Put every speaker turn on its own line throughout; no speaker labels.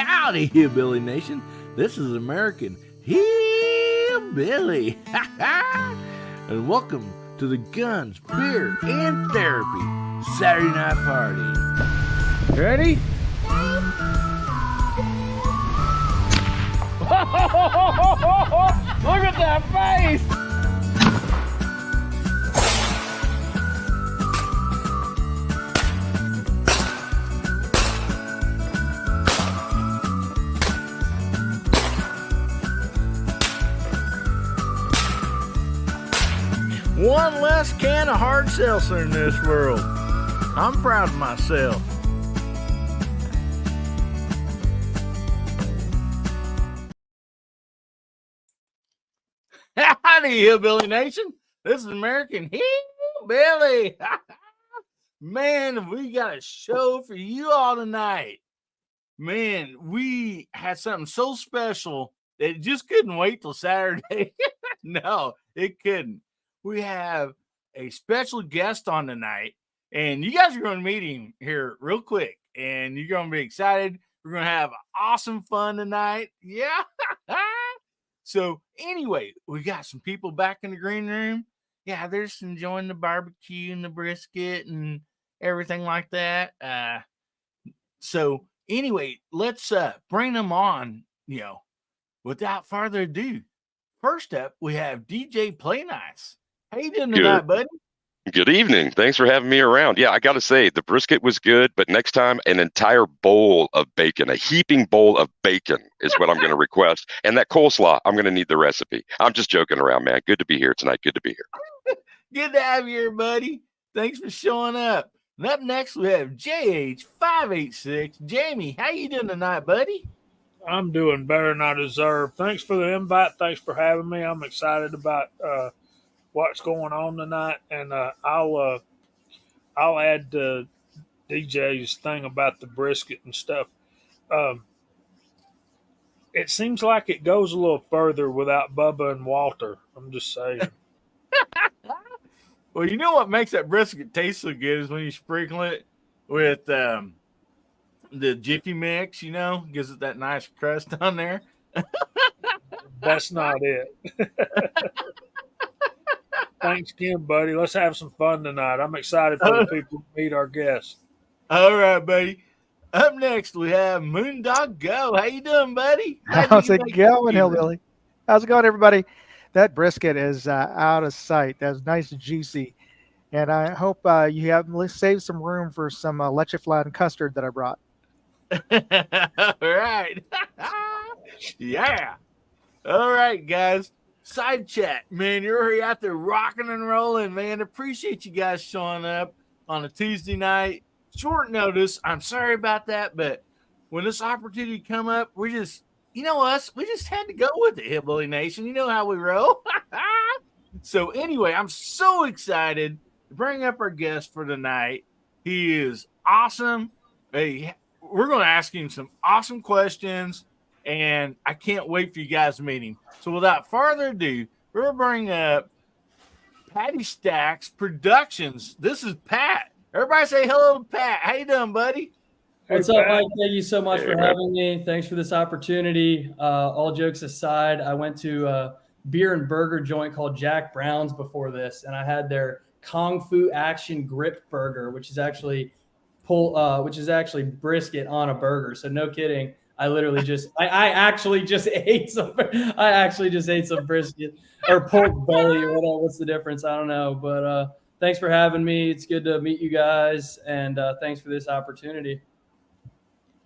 Howdy, Hillbilly Nation. This is American Hillbilly. And welcome to the Guns, Beer, and Therapy Saturday Night Party. Ready? Look at that face! One less can of hard seltzer in this world. I'm proud of myself. Howdy, Hillbilly Nation. This is American Hillbilly. Man, we got a show for you all tonight. Man, we had something so special that it just couldn't wait till Saturday. No, it couldn't. We have a special guest on tonight, and you guys are going to meet him here real quick, and you're going to be excited. We're going to have awesome fun tonight. Yeah. So anyway, we got some people back in the green room. Yeah, they're just enjoying the barbecue and the brisket and everything like that. So anyway, let's bring them on, without further ado. First up, we have DJ Play Nice. How you doing tonight, buddy?
Good evening. Thanks for having me around. Yeah, I got to say, the brisket was good, but next time, an entire bowl of bacon, a heaping bowl of bacon is what I'm going to request. And that coleslaw, I'm going to need the recipe. I'm just joking around, man. Good to be here tonight. Good to be here.
Good to have you here, buddy. Thanks for showing up. And up next, we have JH586. Jamie, how you doing tonight, buddy?
I'm doing better than I deserve. Thanks for the invite. Thanks for having me. I'm excited about what's going on tonight, and I'll add DJ's thing about the brisket and stuff. It seems like it goes a little further without Bubba and Walter. I'm just saying.
Well, you know what makes that brisket taste so good is when you sprinkle it with the Jiffy Mix, gives it that nice crust on there.
That's not it. Thanks again, buddy. Let's have some fun tonight. I'm excited for the people to meet our guests.
All right, buddy. Up next, we have Moondog Go. How you doing, buddy?
How's it going, Hillbilly? How's it going, everybody? That brisket is out of sight. That's nice and juicy. And I hope you have saved some room for some leche flan custard that I brought.
All right. Yeah. All right, guys. Side chat, man. You're already out there rocking and rolling, man. Appreciate you guys showing up on a Tuesday night. Short notice. I'm sorry about that, but when this opportunity come up, we just, we just had to go with it, Hillbilly Nation. You know how we roll. So anyway, I'm so excited to bring up our guest for tonight. He is awesome. Hey, we're going to ask him some awesome questions, and I can't wait for you guys to meet him. So without further ado, we're going to bring up Paddy Stax Productions. This is Pat. Everybody say hello to Pat. How you doing, buddy?
What's up, Mike? Thank you so much for having me. Thanks for this opportunity. All jokes aside, I went to a beer and burger joint called Jack Brown's before this, and I had their Kung Fu Action Grip Burger, which is actually brisket on a burger. So no kidding. I literally I actually just ate some brisket or pork belly or whatever. What's the difference? I don't know. But thanks for having me. It's good to meet you guys. And thanks for this opportunity.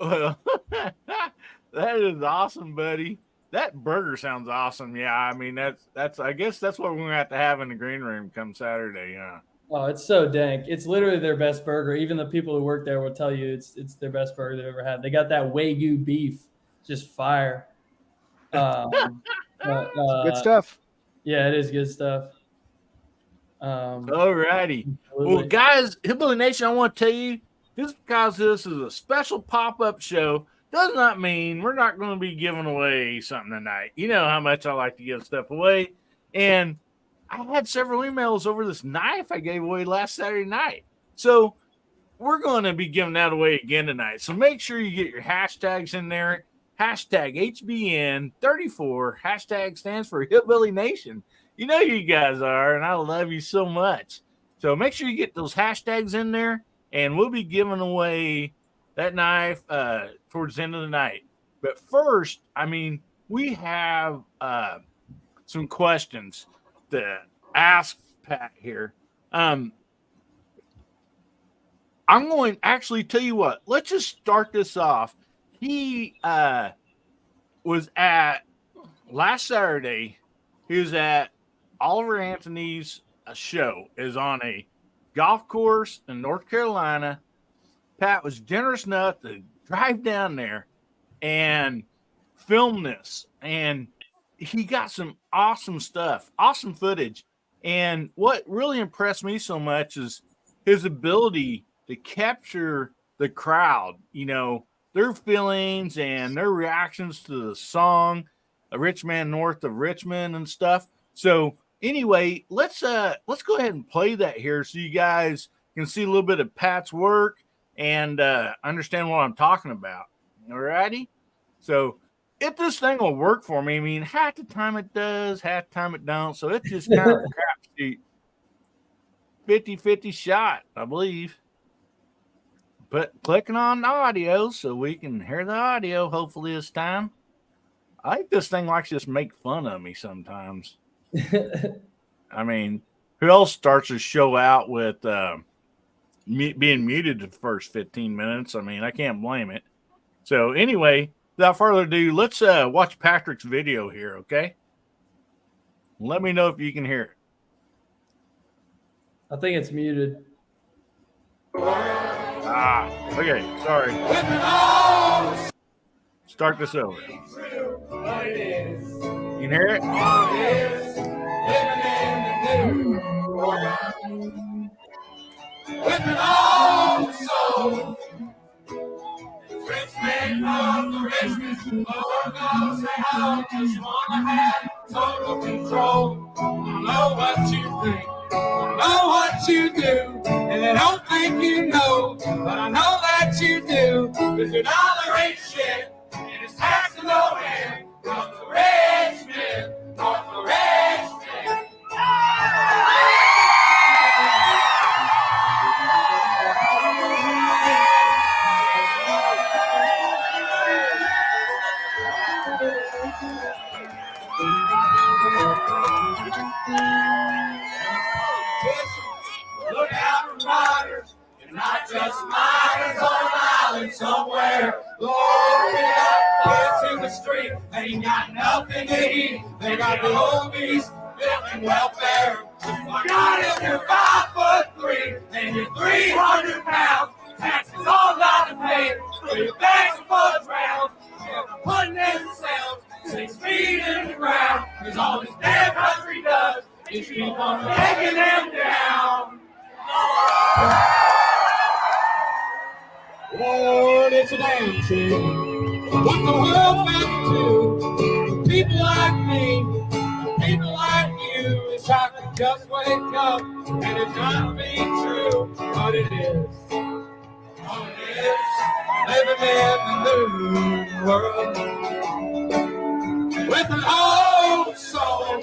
Well, that is awesome, buddy. That burger sounds awesome. Yeah. I mean, I guess that's what we're going to have in the green room come Saturday. Yeah.
Oh, it's so dank. It's literally their best burger. Even the people who work there will tell you it's their best burger they've ever had. They got that Wagyu beef, just fire.
Good stuff.
Yeah, it is good stuff.
All righty. Well, guys, Hillbilly Nation, I want to tell you, just because this is a special pop-up show does not mean we're not going to be giving away something tonight. You know how much I like to give stuff away. And I had several emails over this knife I gave away last Saturday night. So we're going to be giving that away again tonight. So make sure you get your hashtags in there. Hashtag HBN34. Hashtag stands for Hillbilly Nation. You know you guys are, and I love you so much. So make sure you get those hashtags in there, and we'll be giving away that knife towards the end of the night. But first, I mean, we have some questions to ask Pat here. I'm going actually tell you what. Let's just start this off. He was at last Saturday. He was at Oliver Anthony's show. Is on a golf course in North Carolina. Pat was generous enough to drive down there and film this, and he got some awesome stuff, awesome footage. And what really impressed me so much is his ability to capture the crowd, you know, their feelings and their reactions to the song, A Rich Man North of Richmond and stuff. So anyway, let's go ahead and play that here so you guys can see a little bit of Pat's work and understand what I'm talking about. All righty? So if this thing will work for me, I mean, half the time it does, half the time it don't. So it's just kind of a crapshoot. 50-50 shot, I believe. But clicking on the audio so we can hear the audio hopefully this time. I think this thing likes to just make fun of me sometimes. I mean, who else starts a show out with being muted the first 15 minutes? I mean, I can't blame it. So anyway, without further ado, let's watch Patrick's video here, okay? Let me know if you can hear it.
I think it's muted.
Okay, sorry. Start this over. You can hear it?
Rich man of the Richmond, Lord knows how just wanna have total control. I know what you think, I know what you do, and I don't think you know, but I know that you do, 'cause your dollar ain't shit, and it's taxed to no end. From the rich man, from the rich man. Look out for riders, and not just miners on an island somewhere. Lord, get up, into the street. They ain't got nothing to eat. They got the oldies, building welfare. My God, if you're 5'3" and you're 300 pounds, taxes all got to pay. So your bags are full of rounds. They're putting themselves 6 feet in the ground. 'Cause all this damn country does is keep on taking them down. Lord, it's a damn shame what the world's meant to people like me, people like you. Wish I could just wake up and it not be true, but it is. Oh, it is. Living in the new world with an old soul.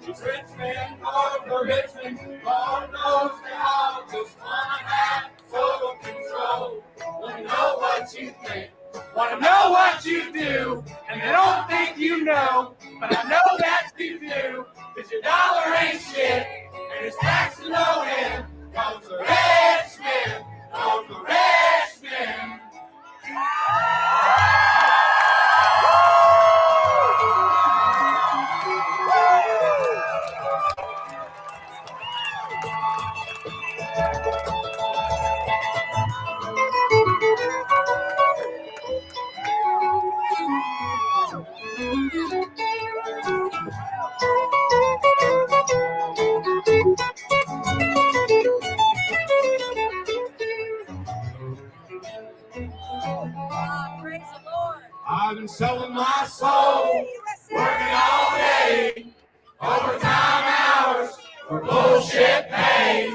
These rich men are the rich men. Lord knows how just wanna have total control. Wanna know what you think, wanna know what you do, and I don't think you know, but I know that you do, 'cause your dollar ain't shit, and it's taxed to no end. Comes the rich man, comes the rich man.
Praise the Lord.
I've been selling my soul, working all day, overtime hours for bullshit pay.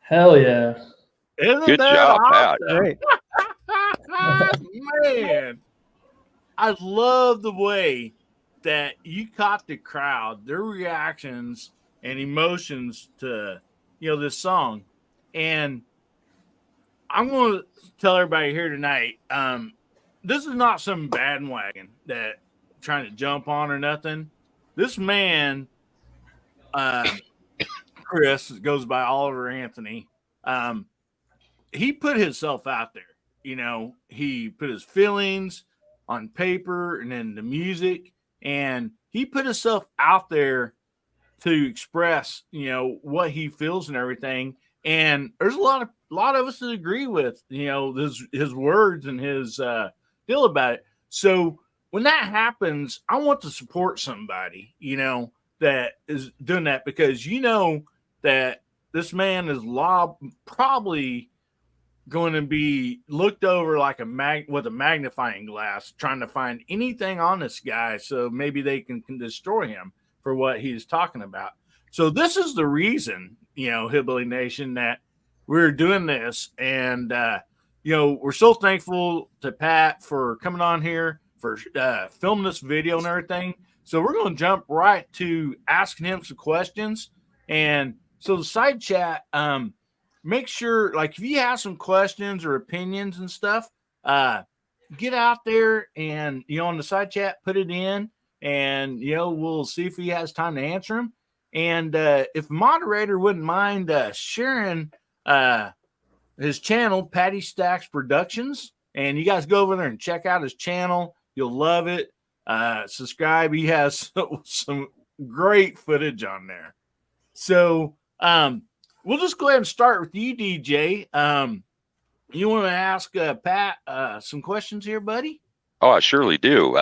Hell yeah.
Isn't
Good
that
job, Pat.
awesome?
Great.
Man, I love the way that you caught the crowd, their reactions and emotions to this song. And I'm going to tell everybody here tonight, this is not some bandwagon that trying to jump on or nothing. This man, Chris, goes by Oliver Anthony. He put himself out there. He put his feelings on paper and then the music, and he put himself out there to express, what he feels and everything. And there's a lot of us that agree with, his words and his deal about it. So when that happens, I want to support somebody, that is doing that, because that this man is probably going to be looked over like with a magnifying glass, trying to find anything on this guy, so maybe they can destroy him for what he's talking about. So this is the reason, Hillbilly Nation, that we're doing this. And, we're so thankful to Pat for coming on here, for filming this video and everything. So we're going to jump right to asking him some questions. And so the side chat, make sure, like, if you have some questions or opinions and stuff, get out there and, on the side chat, put it in, and, we'll see if he has time to answer them. And if moderator wouldn't mind sharing his channel, Paddy Stax Productions, and you guys go over there and check out his channel. You'll love it. Subscribe. He has some great footage on there. So we'll just go ahead and start with you, DJ. You want to ask Pat some questions here, buddy?
Oh, I surely do.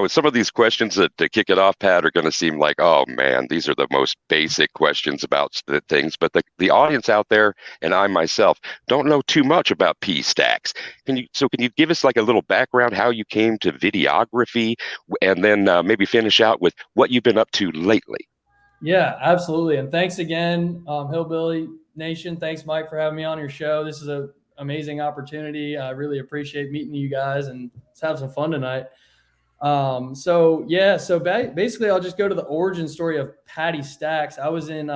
Some of these questions that to kick it off, Pat, are going to seem like, oh man, these are the most basic questions about the things. But the audience out there, and I myself, don't know too much about P Stax. Can you give us like a little background, how you came to videography, and then maybe finish out with what you've been up to lately?
Yeah, absolutely. And thanks again, Hillbilly Nation. Thanks, Mike, for having me on your show. This is an amazing opportunity. I really appreciate meeting you guys, and let's have some fun tonight. So basically I'll just go to the origin story of Paddy Stax. I was in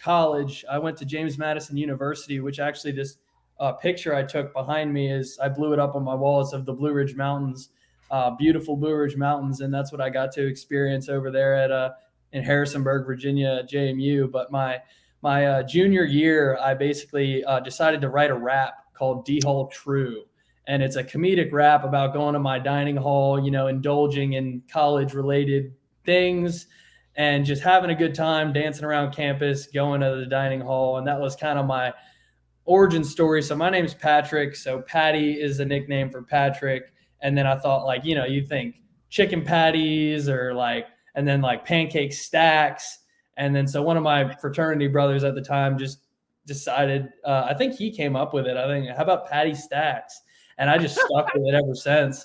college. I went to James Madison University, which actually this picture I took behind me I blew it up on my wall. It's of the Blue Ridge Mountains, beautiful Blue Ridge Mountains. And that's what I got to experience over there in Harrisonburg, Virginia, at JMU. But my junior year, I basically decided to write a rap called D Hall True. And it's a comedic rap about going to my dining hall, indulging in college-related things and just having a good time, dancing around campus, going to the dining hall. And that was kind of my origin story. So my name's Patrick. So Patty is a nickname for Patrick. And then I thought, you think chicken patties and then pancake stacks. And then so one of my fraternity brothers at the time just decided, I think he came up with it. I think, how about Paddy Stax? And I just stuck with it ever since.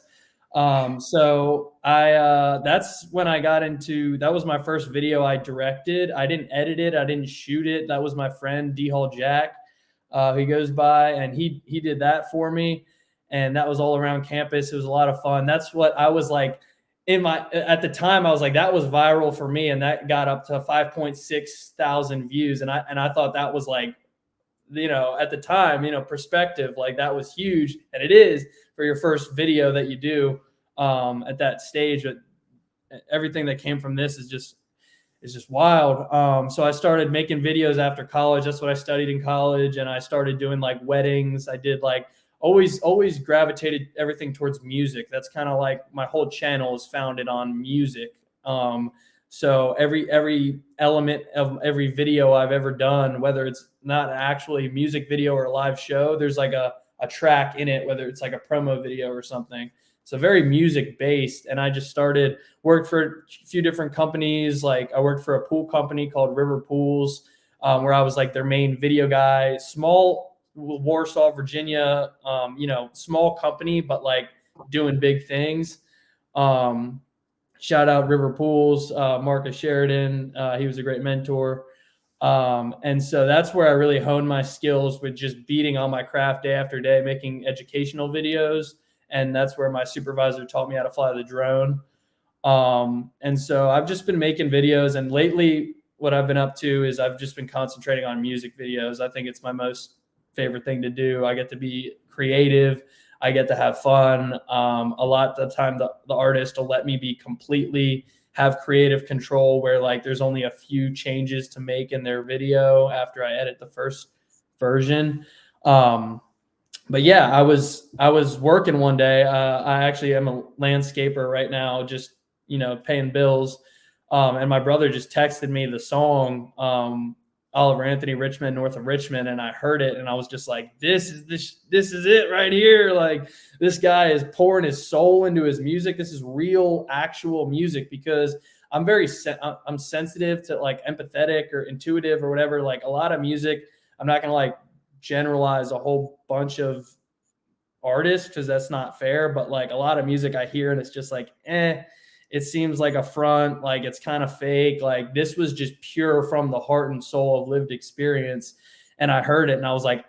So that's when I got into, that was my first video I directed. I didn't edit it. I didn't shoot it. That was my friend D Hall Jack, who goes by, and he did that for me. And that was all around campus. It was a lot of fun. That's what I was like at the time. I was like, that was viral for me. And that got up to 5.6 thousand views. And I thought that was at the time, perspective, that was huge. And it is for your first video that you do at that stage. But everything that came from this is just wild. So I started making videos after college. That's what I studied in college. And I started doing weddings. I did always gravitated everything towards music. That's kind of my whole channel is founded on music. So every element of every video I've ever done, whether it's not actually a music video or a live show, there's a track in it, whether it's a promo video or something. So very music based. And I just worked for a few different companies. I worked for a pool company called River Pools, where I was their main video guy. Small Warsaw, Virginia, small company, but doing big things. Shout out River Pools, Marcus Sheridan. He was a great mentor. And so that's where I really honed my skills with just beating on my craft day after day, making educational videos. And that's where my supervisor taught me how to fly the drone. And so I've just been making videos, and lately what I've been up to is I've just been concentrating on music videos. I think it's my most favorite thing to do. I get to be creative. I get to have fun. A lot of the time the artist will let me be completely have creative control, where like there's only a few changes to make in their video after I edit the first version. But yeah, I was working one day. I actually am a landscaper right now, just, you know, paying bills. And my brother just texted me the song, Oliver Anthony, Richmond, North of Richmond. And I heard it and I was just like, this is it right here. Like, this guy is pouring his soul into his music. This is real, actual music, because I'm I'm sensitive to like empathetic or intuitive or whatever. Like a lot of music, I'm not going to like generalize a whole bunch of artists because that's not fair, but like a lot of music I hear and it's just like, it seems like a front, like it's kind of fake. Like this was just pure from the heart and soul of lived experience. And I heard it and I was like,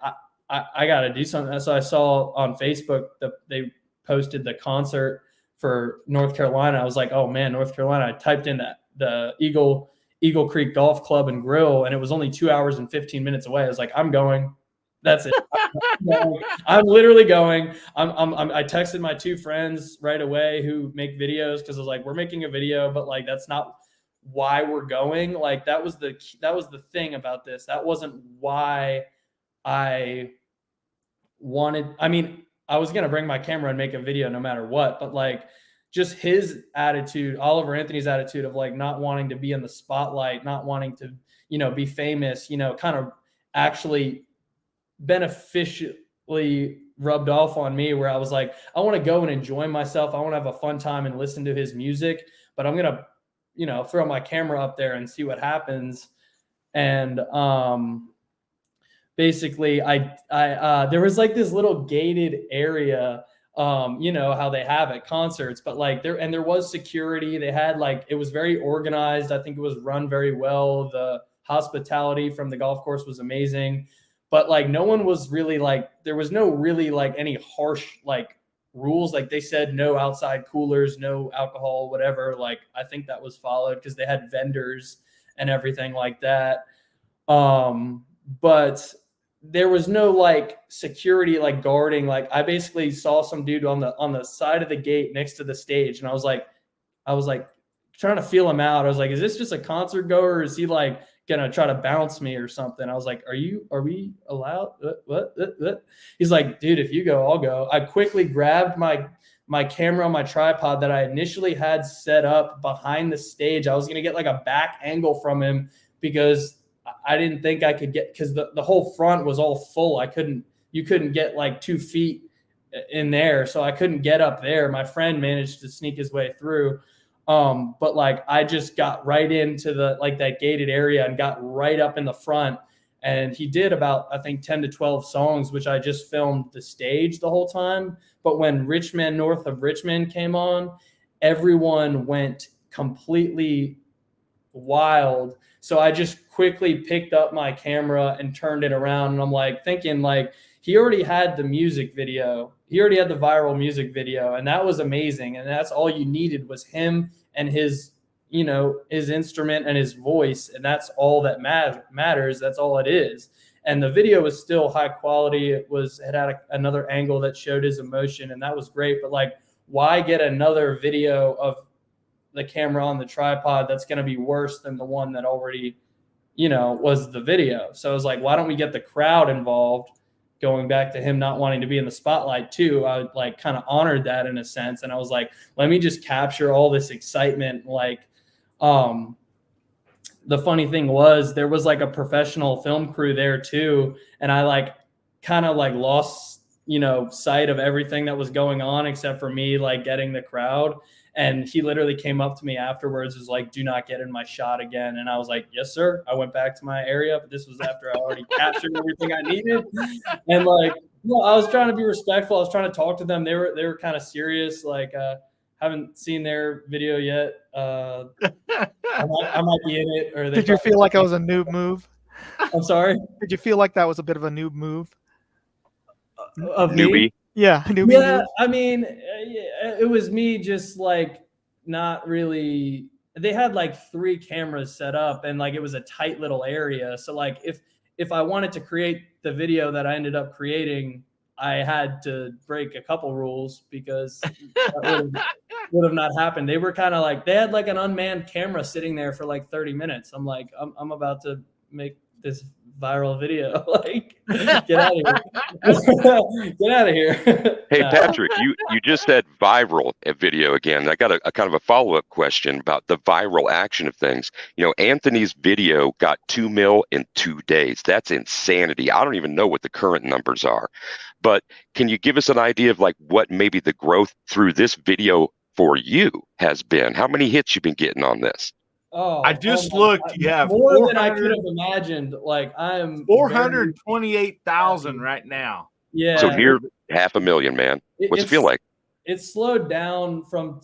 I got to do something. So I saw on Facebook that they posted the concert for North Carolina. I was like, oh man, North Carolina. I typed in the Eagle Creek Golf Club and Grill, and it was only 2 hours and 15 minutes away. I was like, I'm going. That's it. I'm literally going. I texted my two friends right away who make videos, because I was like, we're making a video, but like that's not why we're going. Like that was the thing about this. That wasn't why I wanted. I mean, I was gonna bring my camera and make a video no matter what, but like just his attitude, Oliver Anthony's attitude of like not wanting to be in the spotlight, not wanting to, you know, be famous, you know, kind of actually beneficially rubbed off on me, where I was like, I want to go and enjoy myself. I want to have a fun time and listen to his music, but I'm going to, you know, throw my camera up there and see what happens. And basically there was like this little gated area, you know, how they have at concerts, but like there was security. They had like, it was very organized. I think it was run very well. The hospitality from the golf course was amazing. But like no one was really like, there was no really like any harsh like rules. Like they said no outside coolers, no alcohol, whatever. Like I think that was followed because they had vendors and everything like that. But there was no like security like guarding. Like I basically saw some dude on the side of the gate next to the stage, and I was like trying to feel him out. I was like, is this just a concert goer, or is he like gonna try to bounce me or something? I was like, are we allowed? What? He's like, dude, if you go, I'll go. I quickly grabbed my camera on my tripod that I initially had set up behind the stage. I was gonna get like a back angle from him because I didn't think I could get, because the whole front was all full. You couldn't get like 2 feet in there, so I couldn't get up there. My friend managed to sneak his way through. But like I just got right into the like that gated area and got right up in the front, and he did about I think 10 to 12 songs, which I just filmed the stage the whole time. But when Richmond, North of Richmond came on, everyone went completely wild. So I just quickly picked up my camera and turned it around, and I'm like thinking like he already had the music video. He already had the viral music video, and that was amazing. And that's all you needed was him and his, you know, his instrument and his voice. And that's all that matters. That's all it is. And the video was still high quality. It had another angle that showed his emotion, and that was great. But like, why get another video of the camera on the tripod that's going to be worse than the one that already, you know, was the video? So I was like, why don't we get the crowd involved? Going back to him not wanting to be in the spotlight too, I like kind of honored that in a sense. And I was like, let me just capture all this excitement. Like, the funny thing was there was like a professional film crew there too. And I like kind of like lost, you know, sight of everything that was going on except for me, like getting the crowd. And he literally came up to me afterwards, was like, do not get in my shot again. And I was like, yes, sir. I went back to my area, but this was after I already captured everything I needed. And like, well, I was trying to be respectful. I was trying to talk to them. They were kind of serious. Like, haven't seen their video yet. I might be in it. Or
did you feel like it was a noob move?
I'm sorry.
Did you feel like that was a bit of a noob move?
Of me?
Newbie.
Yeah, newbie
Yeah,
move.
I mean, it was me just like not really. They had like 3 cameras set up, and like it was a tight little area. So like if I wanted to create the video that I ended up creating, I had to break a couple rules because that would have not happened. They were kind of like they had like an unmanned camera sitting there for like 30 minutes. I'm like, I'm about to make this viral video. Like, get out of here. Get out of here.
Hey,
Nah.
Patrick, you just said viral video again. I got a kind of a follow-up question about the viral action of things. You know, Anthony's video got 2 mil in 2 days. That's insanity. I don't even know what the current numbers are. But can you give us an idea of like what maybe the growth through this video for you has been? How many hits you've been getting on this?
Oh,
I just
my
looked.
God.
You have
More than I could have imagined. Like I'm
428,000 right now.
Yeah.
So near 500,000, man. What's it feel like?
It's slowed down from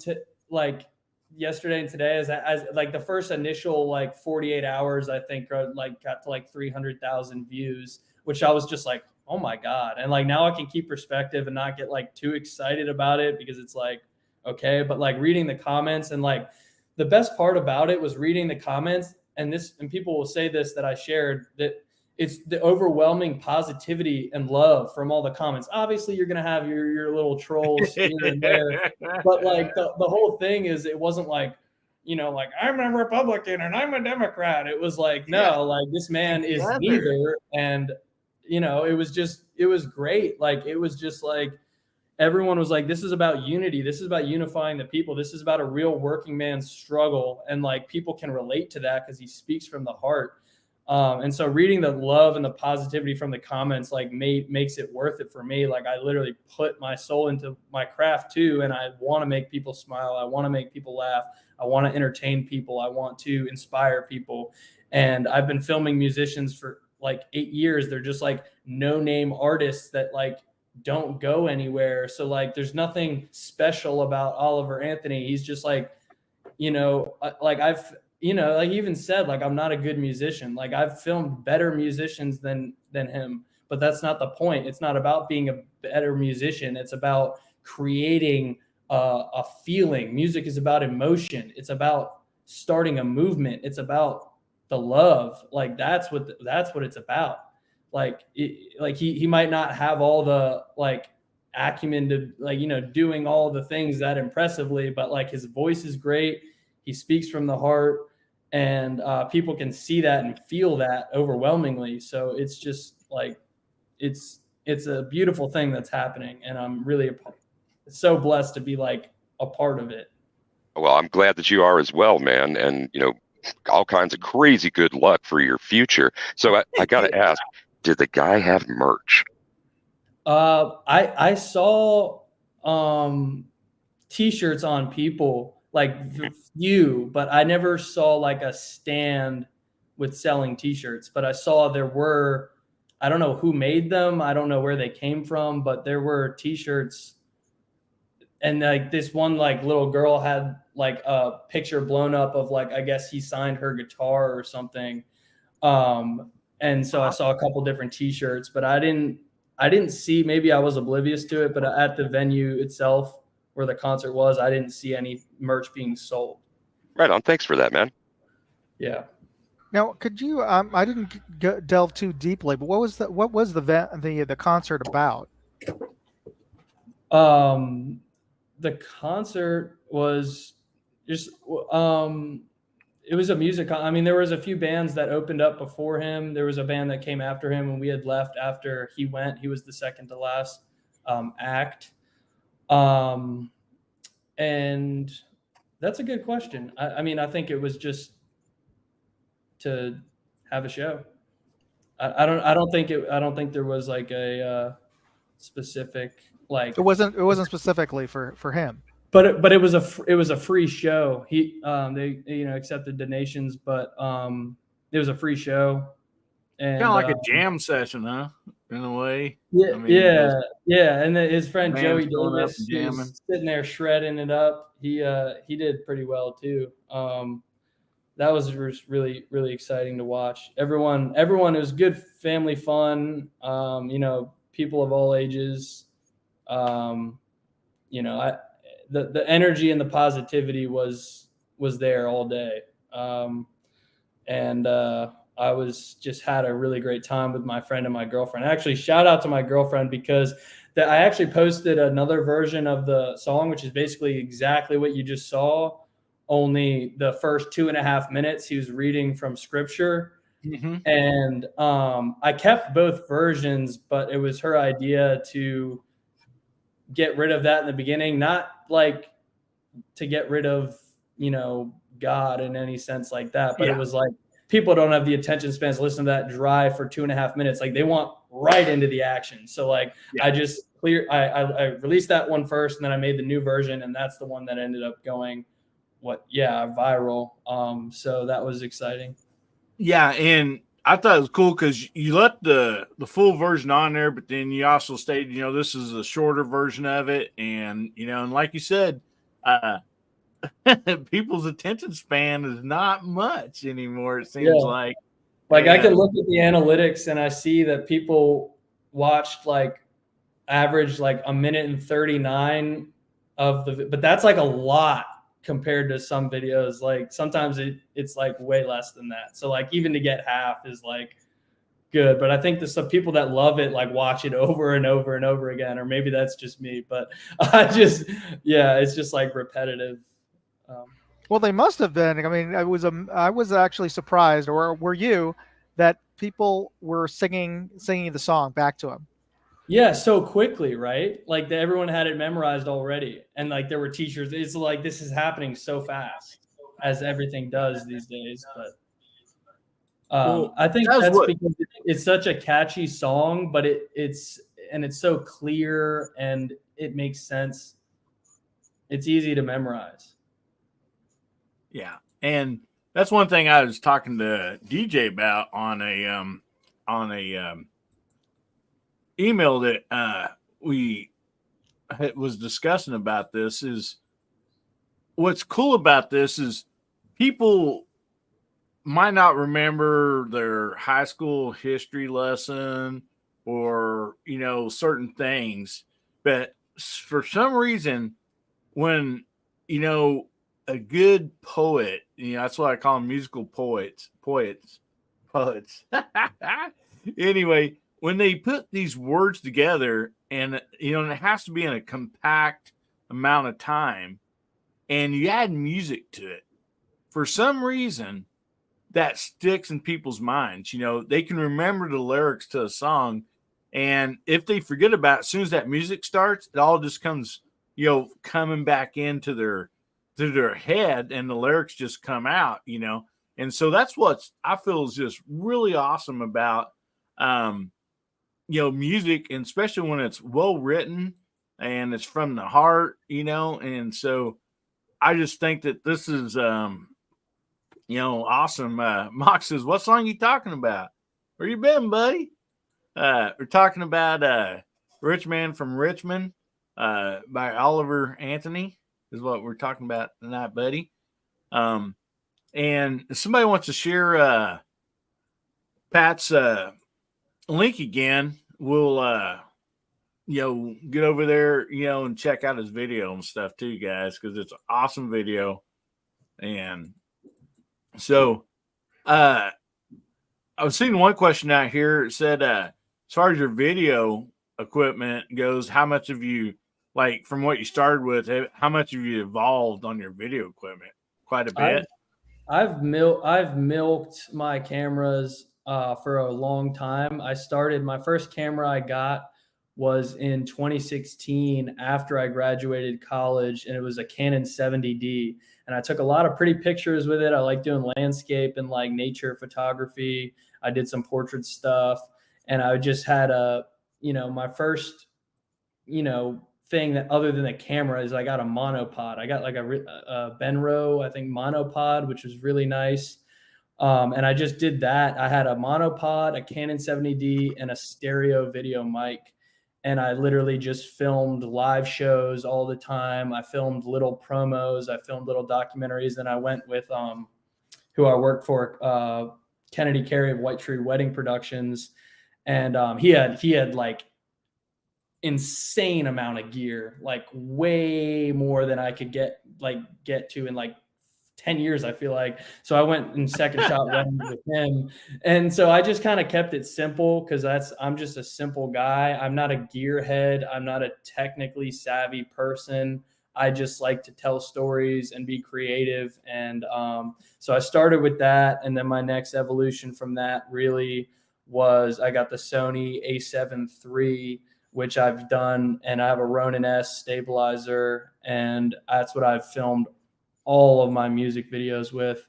like yesterday and today as like the first initial like 48 hours, I think like got to like 300,000 views, which I was just like, oh my God. And like now I can keep perspective and not get like too excited about it because it's like, okay. But like reading the comments and like the best part about it was reading the comments and people will say this that I shared that it's the overwhelming positivity and love from all the comments. Obviously, you're going to have your little trolls here and there. But like the whole thing is it wasn't like, you know, like I'm a Republican and I'm a Democrat. It was like, no, like this man is neither. And, you know, it was great. Like, it was just like, everyone was like, this is about unity. This is about unifying the people. This is about a real working man's struggle. And like, people can relate to that because he speaks from the heart. And so reading the love and the positivity from the comments, like makes it worth it for me. Like I literally put my soul into my craft too. And I want to make people smile. I want to make people laugh. I want to entertain people. I want to inspire people. And I've been filming musicians for like 8 years. They're just like no name artists that like don't go anywhere. So like, there's nothing special about Oliver Anthony. He's just like, you know, like you know, like even said, like, I'm not a good musician. Like I've filmed better musicians than him, but that's not the point. It's not about being a better musician. It's about creating a feeling. Music is about emotion. It's about starting a movement. It's about the love. Like that's what it's about. Like, he might not have all the like acumen to like, you know, doing all the things that impressively, but like his voice is great. He speaks from the heart, and people can see that and feel that overwhelmingly. So it's just like, it's a beautiful thing that's happening. And I'm really so blessed to be like a part of it.
Well, I'm glad that you are as well, man. And, you know, all kinds of crazy good luck for your future. So I got to ask, did the guy have merch?
I saw t-shirts on people, like few, but I never saw like a stand with selling t-shirts. But I saw there were, I don't know who made them. I don't know where they came from, but there were t-shirts. And like this one like little girl had like a picture blown up of like, I guess he signed her guitar or something. And so I saw a couple different t-shirts, but I didn't see, maybe I was oblivious to it, but at the venue itself where the concert was, I didn't see any merch being sold.
Right on. Thanks for that, man.
Yeah.
Now, could you? I didn't delve too deeply, but what was the concert about?
The concert was just it was a music. I mean, there was a few bands that opened up before him. There was a band that came after him, and we had left after he went. He was the second to last act. And that's a good question. I mean, I think it was just to have a show. I don't think there was like a specific like.
It wasn't specifically for him.
But it was a free show. They accepted donations, but it was a free show. And
kind of like a jam session, huh? In a way.
Yeah,
I mean,
yeah. And his friend Joey
going up
Davis
and jamming.
was sitting there shredding it up. He did pretty well too. that was really, really exciting to watch. Everyone, it was good family fun. You know, people of all ages. You know, the energy and the positivity was there all day. And I was just had a really great time with my friend and my girlfriend. Actually, shout out to my girlfriend because I actually posted another version of the song, which is basically exactly what you just saw. Only the first 2.5 minutes, he was reading from scripture.
Mm-hmm.
And I kept both versions, but it was her idea to get rid of that in the beginning, not like to get rid of, you know, God in any sense like that, but it was like people don't have the attention spans to listen to that drive for 2.5 minutes. Like they want right into the action. So like I just I released that one first, and then I made the new version, and that's the one that ended up going viral. So that was exciting.
Yeah, and I thought it was cool because you let the full version on there, but then you also stated, you know, this is a shorter version of it, and you know, and like you said, people's attention span is not much anymore. It seems like.
Like I can look at the analytics and I see that people watched like average like 1:39 of but that's like a lot compared to some videos. Like sometimes it's like way less than that. So like even to get half is like good. But I think there's some people that love it, like watch it over and over and over again, or maybe that's just me. But it's just like repetitive.
Well, they must have been. I mean, I was actually surprised, or were you, that people were singing the song back to him?
Yeah, so quickly, right? Like everyone had it memorized already, and like there were teachers. It's like this is happening so fast, as everything does these days. But I think that's because it's such a catchy song, but it's so clear and it makes sense. It's easy to memorize.
Yeah, and that's one thing I was talking to DJ about on a email that we was discussing about this. Is what's cool about this is people might not remember their high school history lesson or, you know, certain things, but for some reason, when, you know, a good poet, you know, that's what I call them, musical poets. Anyway, when they put these words together, and you know, and it has to be in a compact amount of time, and you add music to it, for some reason that sticks in people's minds. You know, they can remember the lyrics to a song, and if they forget about it, as soon as that music starts, it all just comes, you know, coming back into their head, and the lyrics just come out, you know. And so that's what I feel is just really awesome about you know, music, and especially when it's well written and it's from the heart, you know. And so I just think that this is you know, awesome. Mox says, what song you talking about? Where you been, buddy? We're talking about Rich Man from Richmond by Oliveranthony is what we're talking about tonight, buddy. And if somebody wants to share Pat's link again, we'll you know, get over there, you know, and check out his video and stuff too, guys, because it's an awesome video. And so I was seeing one question out here. It said, as far as your video equipment goes, how much have you, like, from what you started with, how much have you evolved on your video equipment? Quite a bit.
I've milked my cameras for a long time. I started, my first camera I got was in 2016 after I graduated college, and it was a Canon 70D. And I took a lot of pretty pictures with it. I like doing landscape and like nature photography. I did some portrait stuff, and I just had you know, my first, you know, thing that other than a camera is I got a monopod. I got like a Benro, I think, monopod, which was really nice. And I just did that. I had a monopod, a Canon 70D, and a stereo video mic. And I literally just filmed live shows all the time. I filmed little promos. I filmed little documentaries. And I went with, who I worked for, Kennedy Carey of White Tree Wedding Productions, and he had like insane amount of gear, like way more than I could get to in like 10 years, I feel like. So I went and second shot weddings with him. And so I just kind of kept it simple because I'm just a simple guy. I'm not a gearhead. I'm not a technically savvy person. I just like to tell stories and be creative. And so I started with that. And then my next evolution from that really was I got the Sony A7 III, which I've done, and I have a Ronin S stabilizer. And that's what I've filmed all of my music videos with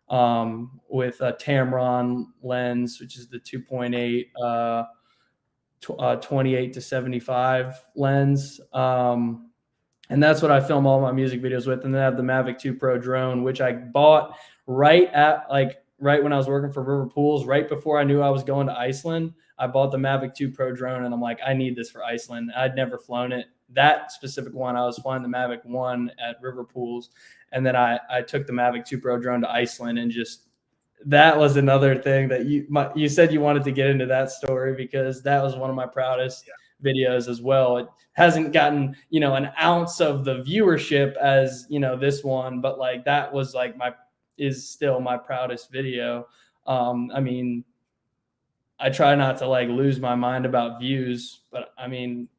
a Tamron lens, which is the 2.8, 28 to 75 lens. And that's what I film all my music videos with. And then I have the Mavic 2 Pro drone, which I bought right when I was working for River Pools, right before I knew I was going to Iceland. I bought the Mavic 2 Pro drone, and I'm like, I need this for Iceland. I'd never flown it. That specific one, I was flying the Mavic 1 at River Pools. And then I took the Mavic 2 Pro drone to Iceland, and just that was another thing that you said you wanted to get into that story, because that was one of my proudest videos as well. It hasn't gotten, an ounce of the viewership as, this one, but like that was like is still my proudest video. I mean, I try not to like lose my mind about views, but I mean,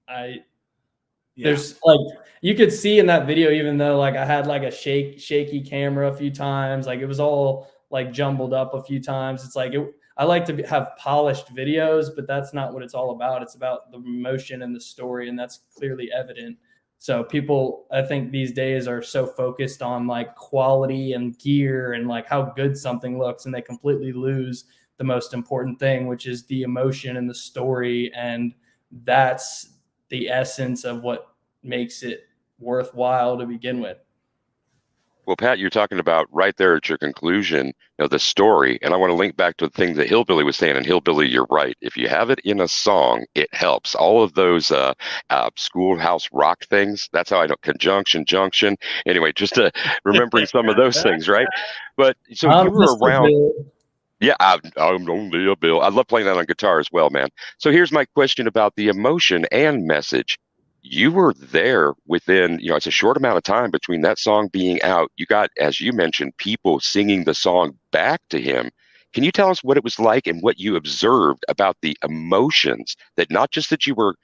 there's like, you could see in that video, even though like I had like a shaky camera a few times, like it was all like jumbled up a few times. It's like, I like to have polished videos, but that's not what it's all about. It's about the emotion and the story. And that's clearly evident. So people, I think these days are so focused on like quality and gear and like how good something looks, and they completely lose the most important thing, which is the emotion and the story. And that's the essence of what makes it worthwhile to begin with.
Well, Pat, you're talking about right there at your conclusion, the story. And I want to link back to the thing that Hillbilly was saying. And Hillbilly, you're right. If you have it in a song, it helps. All of those schoolhouse rock things, that's how I know. Conjunction, junction. Anyway, just remembering some of those things, right? But so you were around. Yeah, I'm only a Bill. I love playing that on guitar as well, man. So here's my question about the emotion and message. You were there within, it's a short amount of time between that song being out. You got, as you mentioned, people singing the song back to him. Can you tell us what it was like and what you observed about the emotions that not just that you were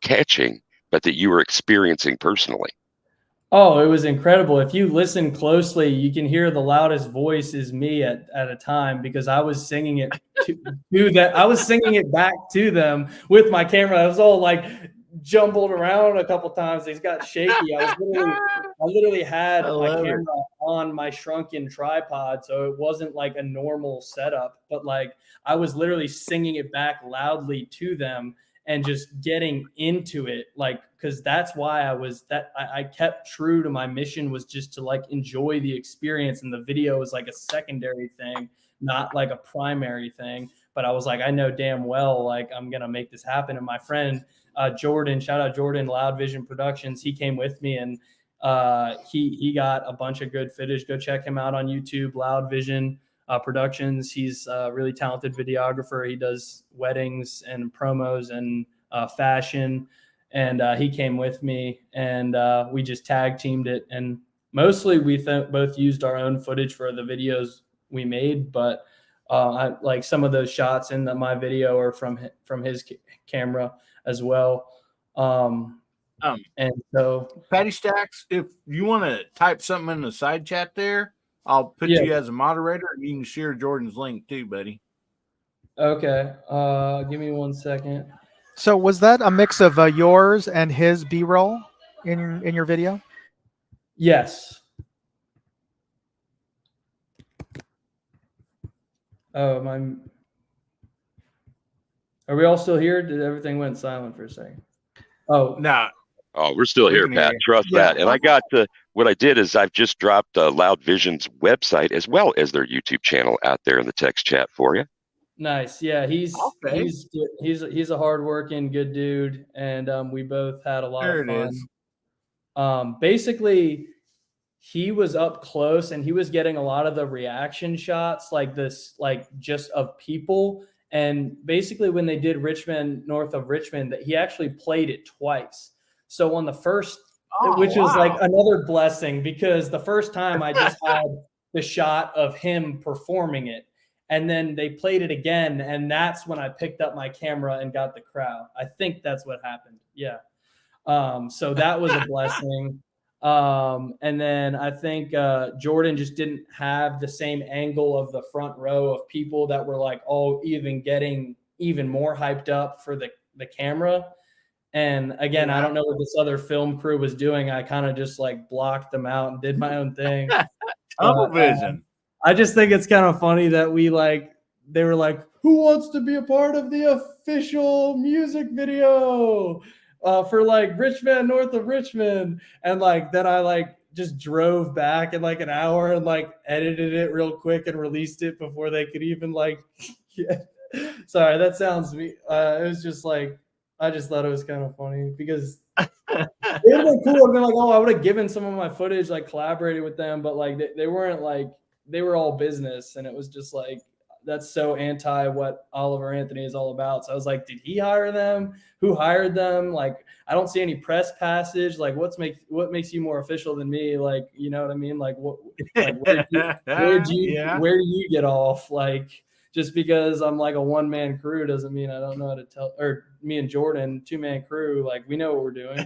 catching, but that you were experiencing personally?
Oh, it was incredible. If you listen closely, you can hear the loudest voice is me at a time, because I was singing it to that. I was singing it back to them with my camera. I was all like jumbled around a couple times. These got shaky. I literally had my camera on my shrunken tripod, so it wasn't like a normal setup, but like I was literally singing it back loudly to them and just getting into it, like, because that's why I kept true to my mission, was just to like enjoy the experience, and the video was like a secondary thing, not like a primary thing. But I was like, I know damn well like I'm gonna make this happen. And my friend Jordan, shout out Jordan, Loud Vision Productions, he came with me, and he got a bunch of good footage. Go check him out on YouTube, Loud Vision Productions. He's a really talented videographer. He does weddings and promos and fashion. And he came with me, and we just tag teamed it. And mostly we both used our own footage for the videos we made. But I like some of those shots in my video are from his camera as well. And so
Paddy Stax, if you want to type something in the side chat there, I'll put you as a moderator, and you can share Jordan's link too, buddy.
Okay. Give me 1 second.
So was that a mix of yours and his B-roll in your video?
Yes. Oh, are we all still here? Did everything went silent for a second? Oh,
no.
Oh, we're still here, Pat. Trust that. And I got what I did is I've just dropped Loud Vision's website as well as their YouTube channel out there in the text chat for you.
Nice. Yeah, he's a hardworking, good dude, and we both had a lot of fun. Basically, he was up close and he was getting a lot of the reaction shots like this, like just of people. And basically when they did Richmond, north of Richmond, that he actually played it twice. So on the first, which was like another blessing, because the first time I just had the shot of him performing it. And then they played it again. And that's when I picked up my camera and got the crowd. I think that's what happened. Yeah. So that was a blessing. And then I think Jordan just didn't have the same angle of the front row of people that were like all even getting even more hyped up for the camera. And again, I don't know what this other film crew was doing. I kind of just like blocked them out and did my own thing.
Tunnel vision.
I just think it's kind of funny that they were like, who wants to be a part of the official music video for like Richmond, north of Richmond? And like, then I like just drove back in like an hour and like edited it real quick and released it before they could even like, sorry, that sounds me. It was just like, I just thought it was kind of funny because it would have been cool. I'd been like, oh, I would have given some of my footage, like collaborated with them, but like they weren't like, they were all business. And it was just like, that's so anti what Oliver Anthony is all about. So I was like, did he hire them? Who hired them? Like, I don't see any press passage. Like, what makes you more official than me? Like, you know what I mean? Like, what? Like, where do you get off? Like, just because I'm like a one-man crew doesn't mean I don't know how to tell. Or me and Jordan, 2-man crew, like we know what we're doing.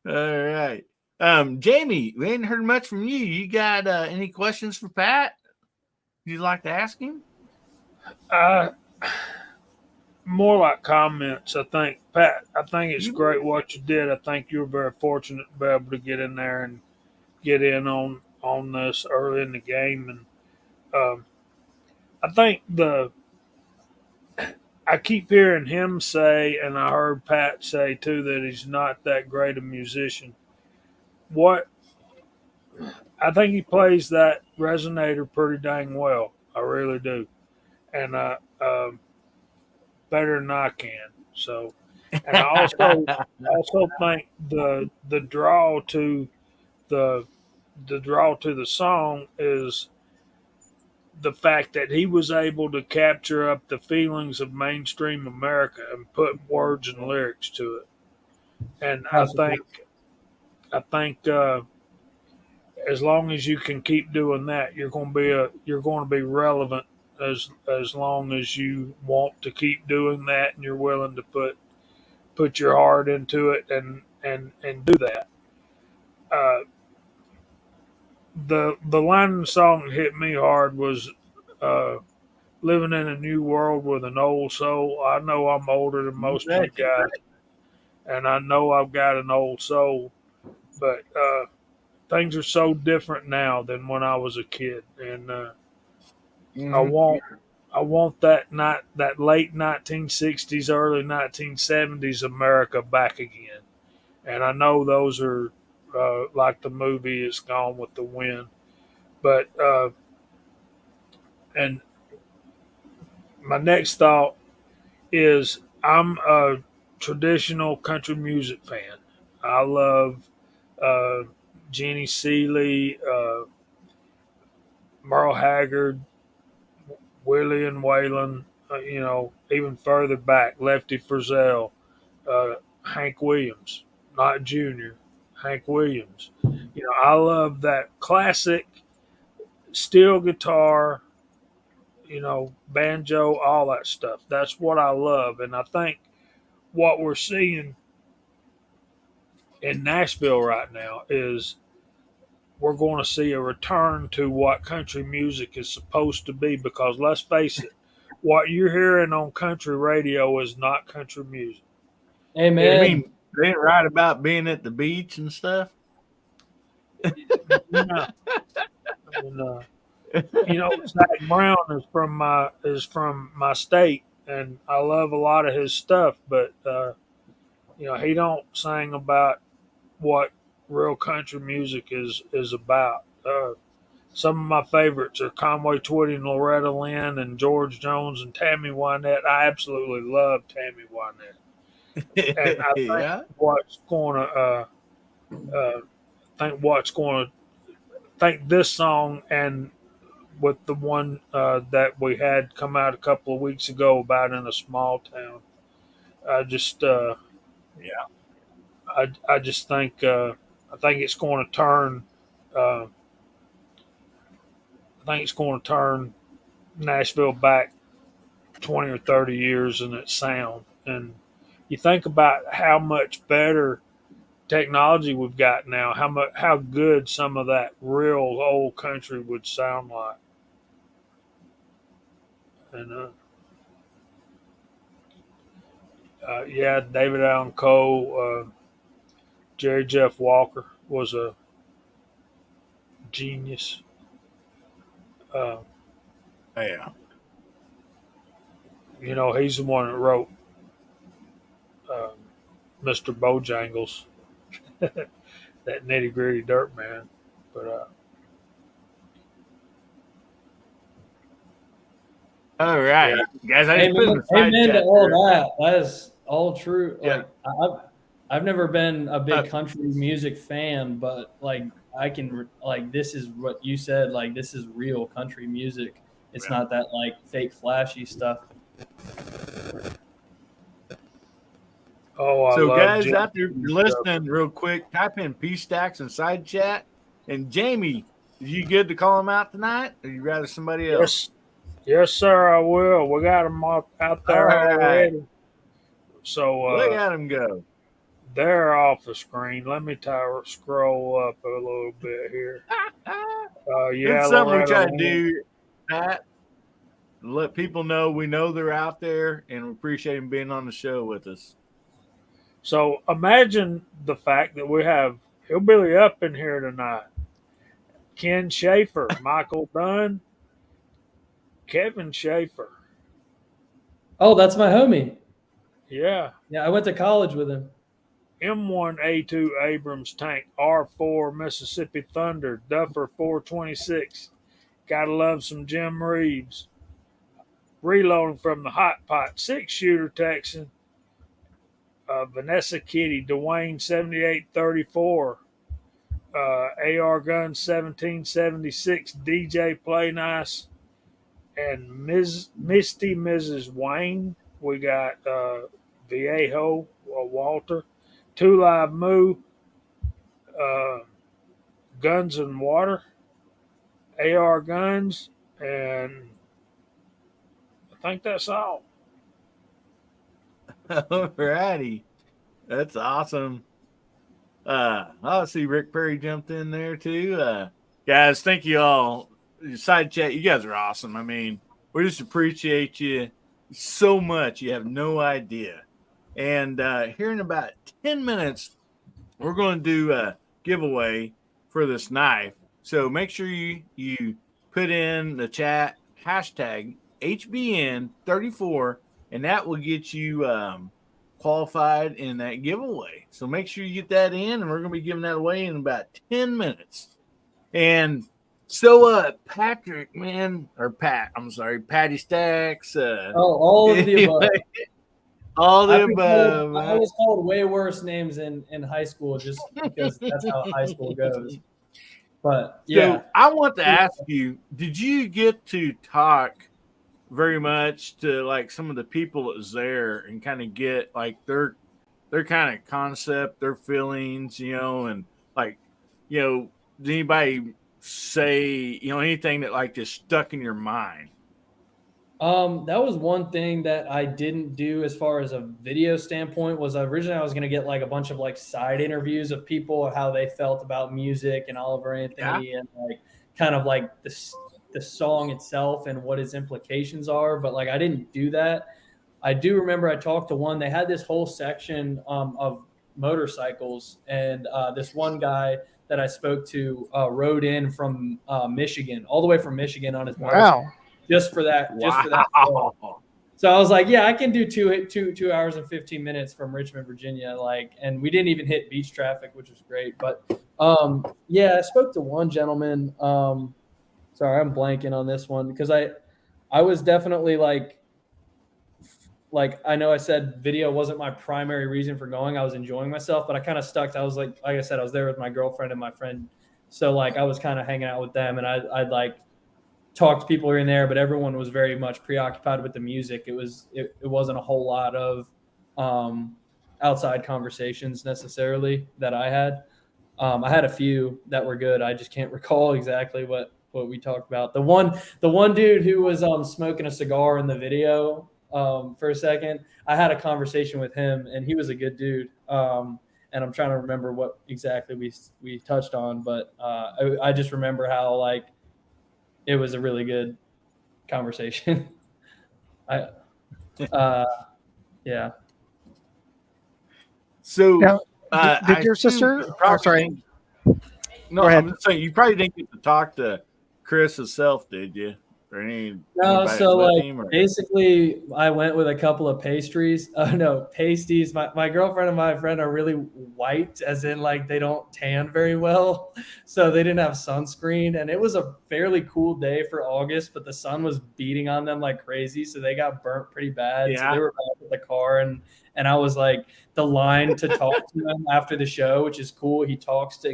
All right, Jamie, we ain't heard much from you. You got any questions for Pat? You'd like to ask him?
More like comments. I think, Pat, I think it's great what you did. I think you were very fortunate to be able to get in there and get in on this early in the game. And I think I keep hearing him say, and I heard Pat say too, that he's not that great a musician. I think he plays that resonator pretty dang well. I really do. And better than I can. So, and I also think the draw to the song is the fact that he was able to capture up the feelings of mainstream America and put words and lyrics to it. And I think as long as you can keep doing that, you're going to be relevant as long as you want to keep doing that and you're willing to put your heart into it and do that. The line in the song that hit me hard was living in a new world with an old soul. I know I'm older than most of you guys, and I know I've got an old soul, but things are so different now than when I was a kid, and I want that late 1960s, early 1970s America back again, and I know those are like the movie is Gone with the Wind, but and my next thought is I'm a traditional country music fan. I love Jeannie Seeley, Merle Haggard, Willie and Waylon, even further back, Lefty Frizzell, Hank Williams, not Junior, Hank Williams. I love that classic steel guitar, banjo, all that stuff. That's what I love. And I think what we're seeing in Nashville right now is we're going to see a return to what country music is supposed to be, because let's face it, what you're hearing on country radio is not country music.
Amen.
I mean, they ain't right about being at the beach and stuff.
Yeah. And, Zach Brown is from my state, and I love a lot of his stuff, but he don't sing about what real country music is about. Some of my favorites are Conway Twitty and Loretta Lynn and George Jones and Tammy Wynette. I absolutely love Tammy Wynette. And I think what's going to think this song and with the one that we had come out a couple of weeks ago about in a small town. I just
Yeah.
I just think I think it's going to turn. Uh, I think it's going to turn Nashville back 20 or 30 years in its sound. And you think about how much better technology we've got now, how good some of that real old country would sound like. And yeah, David Allen Coe, Jerry Jeff Walker was a genius. Uh,
Yeah.
he's the one that wrote uh, Mr. Bojangles, that nitty gritty dirt man. But
All right, guys. I just put in
Amen,
the side
amen to
chat
all
there.
that. That is all true.
Yeah.
Like I've never been a big country music fan, but like I can like this is what you said. Like this is real country music. It's not that like fake flashy stuff.
I
So,
love
guys,
Jim
after you're
Reeves
listening, real quick, type in P Stax in side chat. And Jamie, is you good to call him out tonight, or you rather somebody else?
Yes, sir. I will. We got them out there
All right.
already. So
Look at him go.
they're off the screen. Let me scroll up a little bit here. Yeah,
It's something we try
Loretta
to do, Pat. Let people know we know they're out there, and we appreciate them being on the show with us.
So imagine the fact that we have Hillbilly Up in here tonight. Ken Schaefer, Michael Dunn, Kevin Schaefer.
Oh, that's my homie.
Yeah.
Yeah, I went to college with him.
M1A2 Abrams tank, R4 Mississippi Thunder, Duffer 426. Gotta love some Jim Reeves. Reloading from the Hot Pot, 6-shooter Texan. Vanessa Kitty, Dwayne 7834. AR Gun 1776, DJ Play Nice, and Misty Mrs. Wayne. We got Viejo Walter, Two Live Moo, Guns and Water, AR Guns, and I think that's all.
All righty. That's awesome. I see Rick Perry jumped in there too. Guys, thank you all. Side chat, you guys are awesome. I mean, we just appreciate you so much. You have no idea. And here in about 10 minutes, we're going to do a giveaway for this knife. So make sure you put in the chat hashtag HBN34, and that will get you qualified in that giveaway. So make sure you get that in, and we're going to be giving that away in about 10 minutes. And so, Patrick, man, or Pat, I'm sorry, Paddy Stax.
All of the above.
All the above.
I was called way worse names in high school just because that's how high school goes. But yeah.
So I want to ask you, did you get to talk very much to like some of the people that was there and kind of get like their kind of concept, their feelings, and like, did anybody say, anything that like just stuck in your mind?
That was one thing that I didn't do as far as a video standpoint. Was originally I was going to get like a bunch of like side interviews of people, how they felt about music and Oliver Anthony, and like kind of like the song itself and what its implications are. But like I didn't do that. I do remember I talked to one. They had this whole section of motorcycles, and this one guy that I spoke to rode in from Michigan, all the way from Michigan on his motorcycle.
Wow.
Just for that. So I was like, yeah, I can do 2 hours and 15 minutes from Richmond, Virginia. And we didn't even hit beach traffic, which was great. But yeah, I spoke to one gentleman. Sorry, I'm blanking on this one because I was definitely like like, I know I said video wasn't my primary reason for going. I was enjoying myself, but I kind of stuck. I was like I said, I was there with my girlfriend and my friend. So like, I was kind of hanging out with them, and I'd like talk to people here and there, but everyone was very much preoccupied with the music. It wasn't a whole lot of outside conversations necessarily that I had. I had a few that were good. I just can't recall exactly what we talked about. The one dude who was smoking a cigar in the video for a second, I had a conversation with him, and he was a good dude. And I'm trying to remember what exactly we touched on, but I just remember how like it was a really good conversation. Yeah.
So
Now, did
I
your
assume
sister?
you
Oh,
probably
sorry.
didn't- No,
Go ahead.
I'm just saying you probably didn't get to talk to Chris himself, did you? Or
No,
anybody
so
with
like
him? Or?
basically I went with a couple of pastries. No, pasties. My girlfriend and my friend are really white, as in like they don't tan very well. So they didn't have sunscreen, and it was a fairly cool day for August, but the sun was beating on them like crazy. So they got burnt pretty bad. So
Yeah.
they were back at the car, and I was like, the line to talk to him after the show, which is cool. He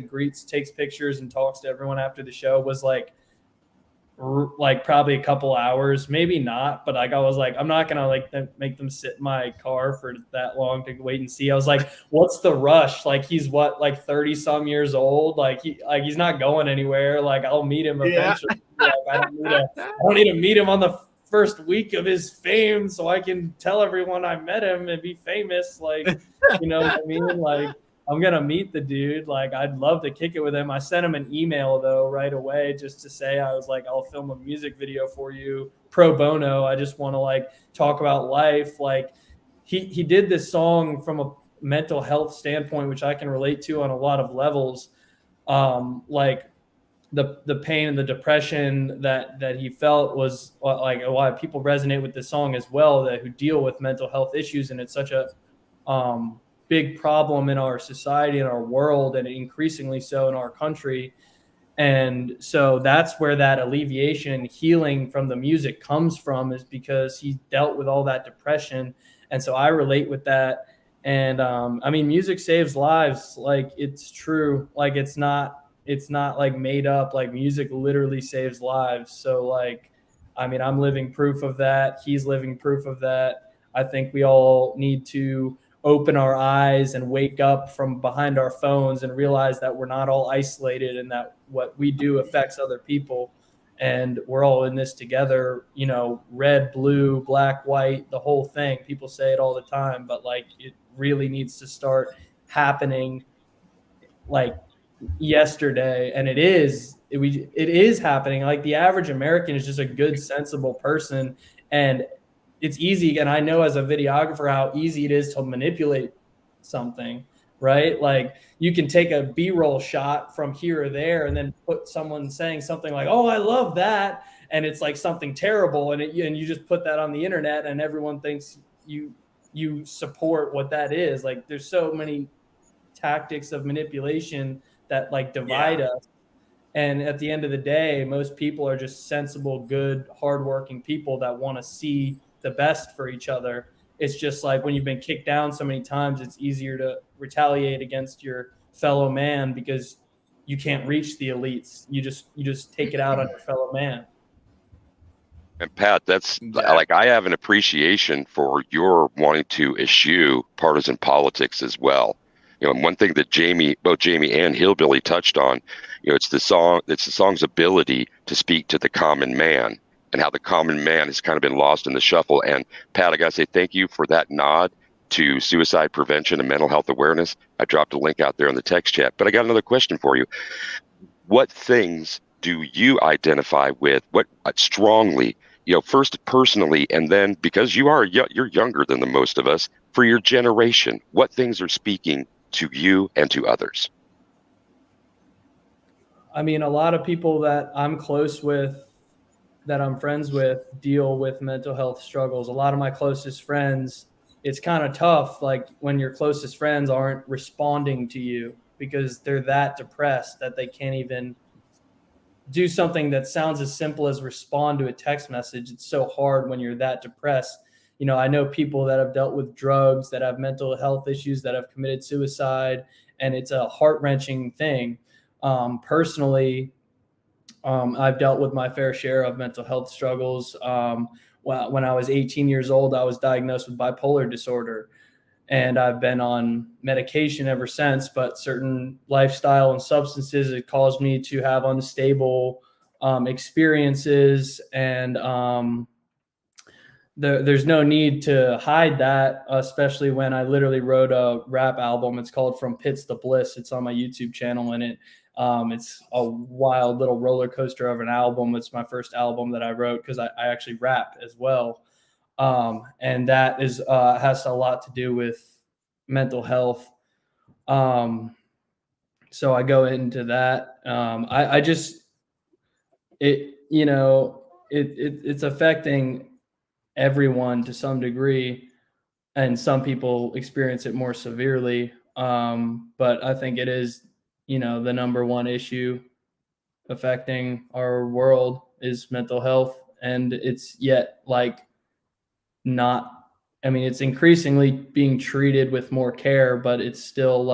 greets, takes pictures, and talks to everyone after the show, was like probably a couple hours, maybe not, but like I was like, I'm not gonna like make them sit in my car for that long to wait and see. I was like, what's the rush? Like he's what, like 30 some years old, like he's not going anywhere. Like I'll meet him eventually. Like, I don't need to meet him on the first week of his fame so I can tell everyone I met him and be famous. Like, you know what I mean? Like, I'm going to meet the dude. Like, I'd love to kick it with him. I sent him an email, though, right away just to say, I was like, I'll film a music video for you pro bono. I just want to, like, talk about life. Like, he did this song from a mental health standpoint, which I can relate to on a lot of levels. Like, the pain and the depression that he felt was like a lot of people resonate with this song as well, that who deal with mental health issues. And it's such a, big problem in our society, in our world, and increasingly so in our country. And so that's where that alleviation and healing from the music comes from, is because he dealt with all that depression. And so I relate with that. And I mean, music saves lives. Like, it's true. Like, it's not like made up. Like, music literally saves lives. So like, I mean, I'm living proof of that. He's living proof of that. I think we all need to open our eyes and wake up from behind our phones and realize that we're not all isolated, and that what we do affects other people, and we're all in this together, you know, red, blue, black, white, the whole thing. People say it all the time, but like, it really needs to start happening like yesterday. And it is happening. Like, the average American is just a good, sensible person, and it's easy. And I know as a videographer how easy it is to manipulate something, right? Like, you can take a B-roll shot from here or there and then put someone saying something like, oh, I love that. And it's like something terrible. And you just put that on the internet, and everyone thinks you support what that is. Like, there's so many tactics of manipulation that like divide us. And at the end of the day, most people are just sensible, good, hardworking people that want to see the best for each other. It's just like, when you've been kicked down so many times, it's easier to retaliate against your fellow man because you can't reach the elites. You just take it out on your fellow man.
And Pat, that's like, I have an appreciation for your wanting to eschew partisan politics as well. You know, and one thing that both Jamie and Hillbilly touched on, you know, it's the song's ability to speak to the common man, and how the common man has kind of been lost in the shuffle. And Pat, I gotta say thank you for that nod to suicide prevention and mental health awareness. I dropped a link out there in the text chat, but I got another question for you. What things do you identify with, what strongly, you know, first personally, and then because you're younger than the most of us, for your generation, what things are speaking to you and to others?
I mean, a lot of people that I'm close with, that I'm friends with, deal with mental health struggles. A lot of my closest friends, it's kind of tough, like, when your closest friends aren't responding to you because they're that depressed that they can't even do something that sounds as simple as respond to a text message. It's so hard when you're that depressed. You know, I know people that have dealt with drugs, that have mental health issues, that have committed suicide, and it's a heart-wrenching thing. Personally, I've dealt with my fair share of mental health struggles. When I was 18 years old, I was diagnosed with bipolar disorder, and I've been on medication ever since. But certain lifestyle and substances, it caused me to have unstable experiences, and there's no need to hide that, especially when I literally wrote a rap album. It's called From Pits to Bliss. It's on my YouTube channel, and it's a wild little roller coaster of an album. It's my first album that I wrote because I actually rap as well. And that is has a lot to do with mental health. So I go into that. I just, it's affecting everyone to some degree, and some people experience it more severely. But I think it is, the number one issue affecting our world is mental health. And it's yet it's increasingly being treated with more care, but it's still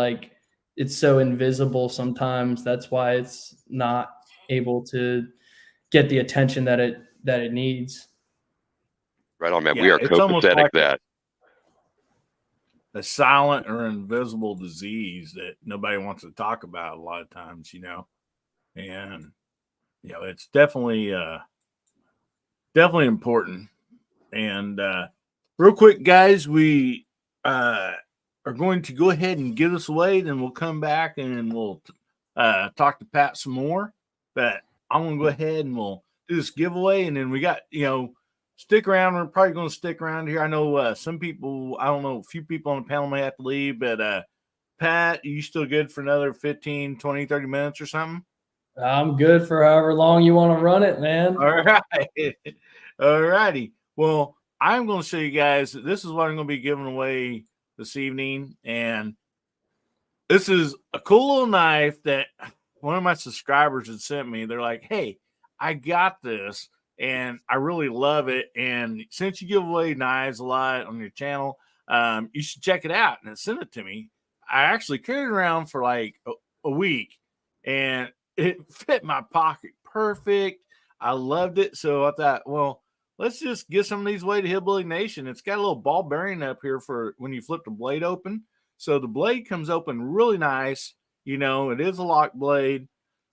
it's so invisible sometimes. That's why it's not able to get the attention that it needs.
Right on, man.
Yeah,
We are
it's almost
copacetic
like
that.
a silent or invisible disease that nobody wants to talk about a lot of times, and it's definitely important. And real quick, guys, we are going to go ahead and give this away, then we'll come back and we'll talk to Pat some more. But I'm going to go ahead and we'll do this giveaway, and then we got, stick around. We're probably going to stick around here. I know some people, I don't know, a few people on the panel may have to leave, but Pat, are you still good for another 15, 20, 30 minutes or something?
I'm good for however long you want to run it, man.
All right. All righty. Well, I'm going to show you guys, this is what I'm going to be giving away this evening. And this is a cool little knife that one of my subscribers had sent me. They're like, hey, I got this and I really love it. And since you give away knives a lot on your channel, you should check it out. And it sent it to me. I actually carried it around for like a week, and it fit my pocket perfect. I loved it. So I thought, well, let's just get some of these away to Hillbilly Nation. It's got a little ball bearing up here for when you flip the blade open. So the blade comes open really nice. It is a lock blade.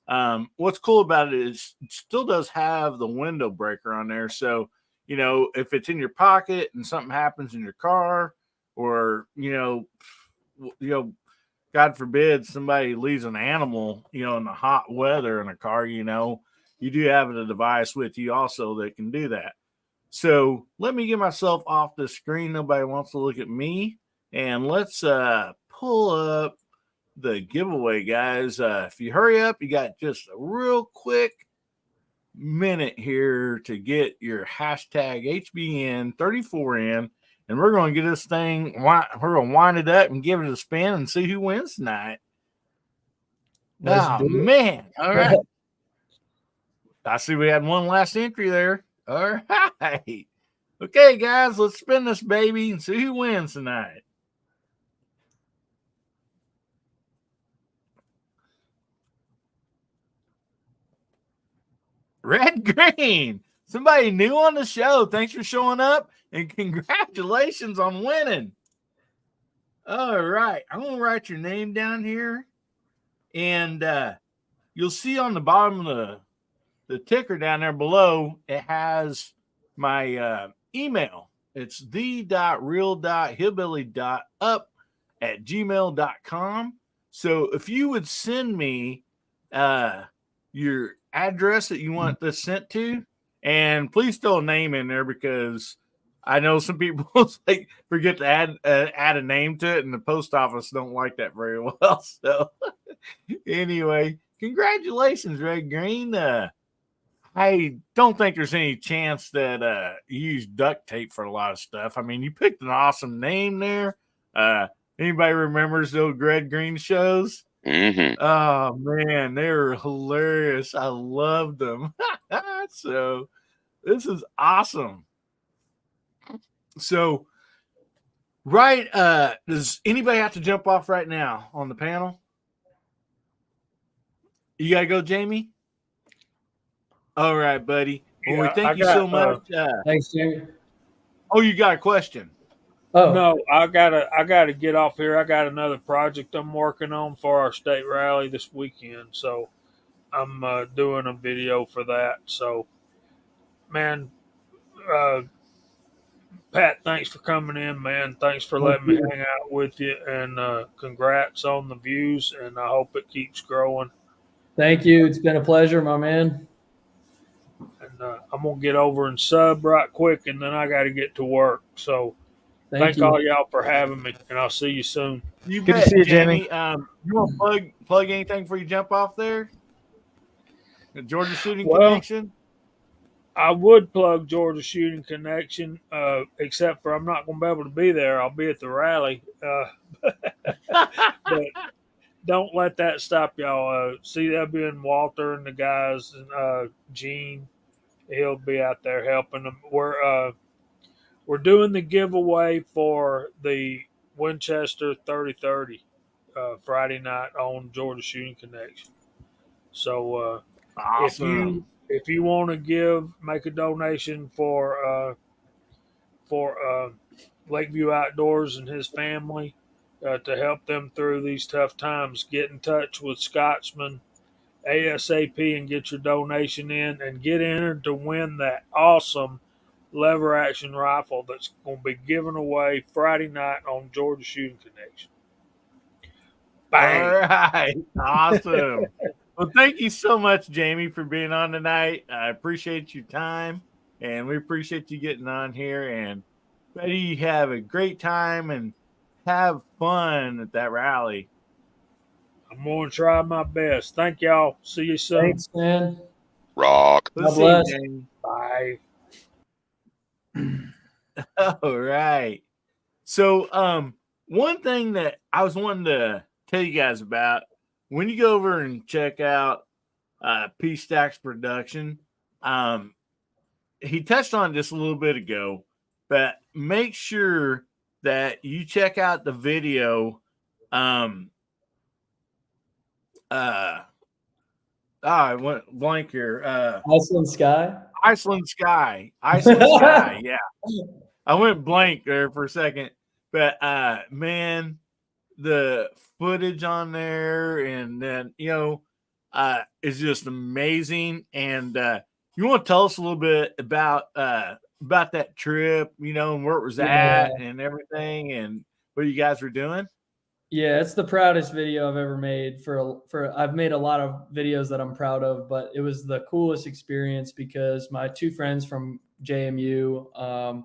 What's cool about it is it still does have the window breaker on there. So, if it's in your pocket and something happens in your car, or, God forbid somebody leaves an animal, in the hot weather in a car, you do have a device with you also that can do that. So let me get myself off the screen. Nobody wants to look at me. And let's pull up the giveaway, guys. If you hurry up, you got just a real quick minute here to get your hashtag HBN34 in. And we're going to get this thing, we're going to wind it up and give it a spin and see who wins tonight. Oh, man. All right. I see we had one last entry there. All right. Okay, guys, let's spin this baby and see who wins tonight. Red Green. Somebody new on the show. Thanks for showing up, and congratulations on winning. All right. I'm going to write your name down here, and you'll see on the bottom of the ticker down there below, it has my email. It's the.real.hillbilly.up@gmail.com. So if you would send me your address that you want this sent to, and please throw a name in there, because I know some people forget to add a name to it, and the post office don't like that very well. So anyway, congratulations, Red Green. I don't think there's any chance that you use duct tape for a lot of stuff. I mean, you picked an awesome name there. Anybody remembers those Red Green shows?
Mm-hmm.
Oh, man, they were hilarious. I loved them. So this is awesome. So, right, does anybody have to jump off right now on the panel? You gotta go, Jamie. All right, buddy. Well, we
Yeah,
thank
I
you so
got,
much.
Thanks, Jamie.
Oh, you got a question?
Oh,
No, I gotta get off here. I got another project I'm working on for our state rally this weekend, so I'm doing a video for that. So, man, uh, Pat, thanks for coming in, man. Thanks for letting me hang out with you, and congrats on the views. And I hope it keeps growing.
thank you. It's been a pleasure, my man.
And I'm gonna get over and sub right quick, and then I got to get to work. So,
Thank
thank
you.
all y'all for having me, and I'll see you soon.
You
Good to
bet,
see you, Jamie.
You want to plug anything before you jump off there? The Georgia Shooting
Well,
Connection.
I would plug Georgia Shooting Connection, except for I'm not going to be able to be there. I'll be at the rally. But don't let that stop y'all. CW and Walter and the guys, and Gene, he'll be out there helping them. We're doing the giveaway for the Winchester 3030 Friday night on Georgia Shooting Connection. So
Awesome.
if you want to make a donation for Lakeview Outdoors and his family to help them through these tough times, get in touch with Scotsman ASAP and get your donation in and get entered to win that awesome lever action rifle that's going to be given away Friday night on Georgia Shooting Connection. Bang.
All right. Awesome. Well, thank you so much, Jamie, for being on tonight. I appreciate your time, and we appreciate you getting on here. And Betty, you have a great time and have fun at that rally.
I'm going to try my best. Thank y'all. See you soon.
Thanks, man.
Rock.
Let's
God
see,
bless.
Jamie.
Bye.
All right. So, one thing that I was wanting to tell you guys about, when you go over and check out P Stax production, he touched on this a little bit ago, but make sure that you check out the video. I went blank here.
Iceland Sky.
Iceland Sky. Iceland Sky. Yeah. I went blank there for a second. But man, the footage on there and then is just amazing. And you want to tell us a little bit about that trip, and where it was at and everything and what you guys were doing?
Yeah, it's the proudest video I've ever made. I've made a lot of videos that I'm proud of, but it was the coolest experience because my two friends from JMU,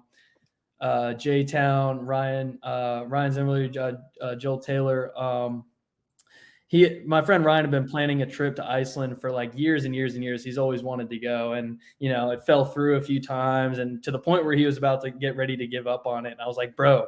J-Town, Ryan Zimmerly, Joel Taylor. My friend Ryan had been planning a trip to Iceland for like years and years and years. He's always wanted to go, and it fell through a few times, and to the point where he was about to get ready to give up on it. And I was like, bro,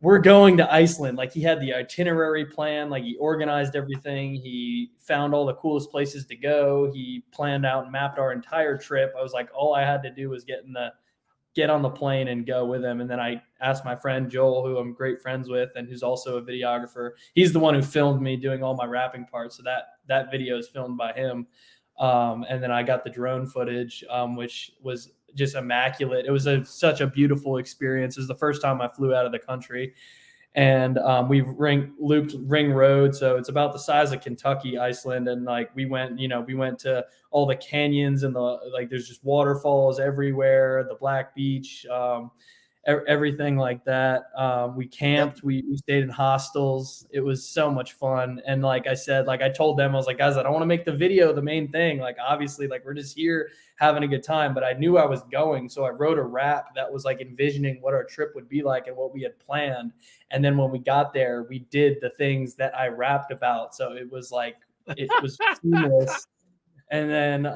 we're going to Iceland. Like, he had the itinerary plan, like he organized everything. He found all the coolest places to go. He planned out and mapped our entire trip. I was like, all I had to do was get on the plane and go with him. And then I asked my friend Joel, who I'm great friends with and who's also a videographer. He's the one who filmed me doing all my rapping parts. So that video is filmed by him. And then I got the drone footage, which was just immaculate. It was such a beautiful experience. It was the first time I flew out of the country. And we looped Ring Road, so it's about the size of Kentucky, Iceland. And like we went to all the canyons and there's just waterfalls everywhere, the Black Beach, everything like that. We camped, we stayed in hostels. It was so much fun. And like I said, like I told them, I was like, guys, I don't want to make the video the main thing. Like obviously, like we're just here having a good time, but I knew I was going. So I wrote a rap that was like envisioning what our trip would be like and what we had planned. And then when we got there, we did the things that I rapped about. So it was like, it was seamless. And then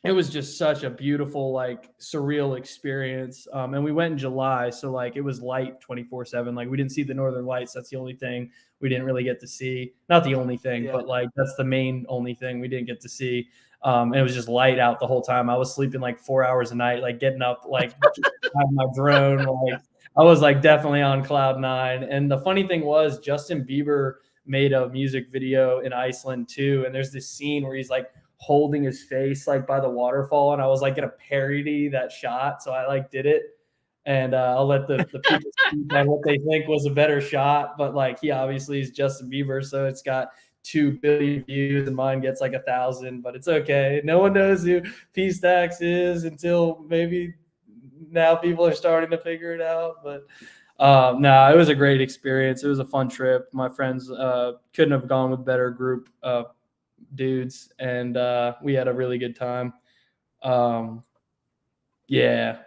it was just such a beautiful, like surreal experience. And we went in July. So like it was light 24/7. Like we didn't see the Northern Lights. That's the only thing we didn't really get to see. Not the only thing, but like that's the main only thing we didn't get to see. And it was just light out the whole time. I was sleeping like 4 hours a night, like getting up, like having my drone. Like I was like definitely on cloud nine. And the funny thing was Justin Bieber made a music video in Iceland too. And there's this scene where he's like holding his face like by the waterfall, and I was like gonna parody that shot, so I like did it, and I'll let the people speak on what they think was a better shot, but like he obviously is Justin Bieber, so it's got 2 billion views and mine gets like 1,000, but it's okay. No one knows who Paddy Stax is until maybe now people are starting to figure it out, but no, it was a great experience. It was a fun trip. My friends couldn't have gone with better group dudes, and we had a really good time. Yeah.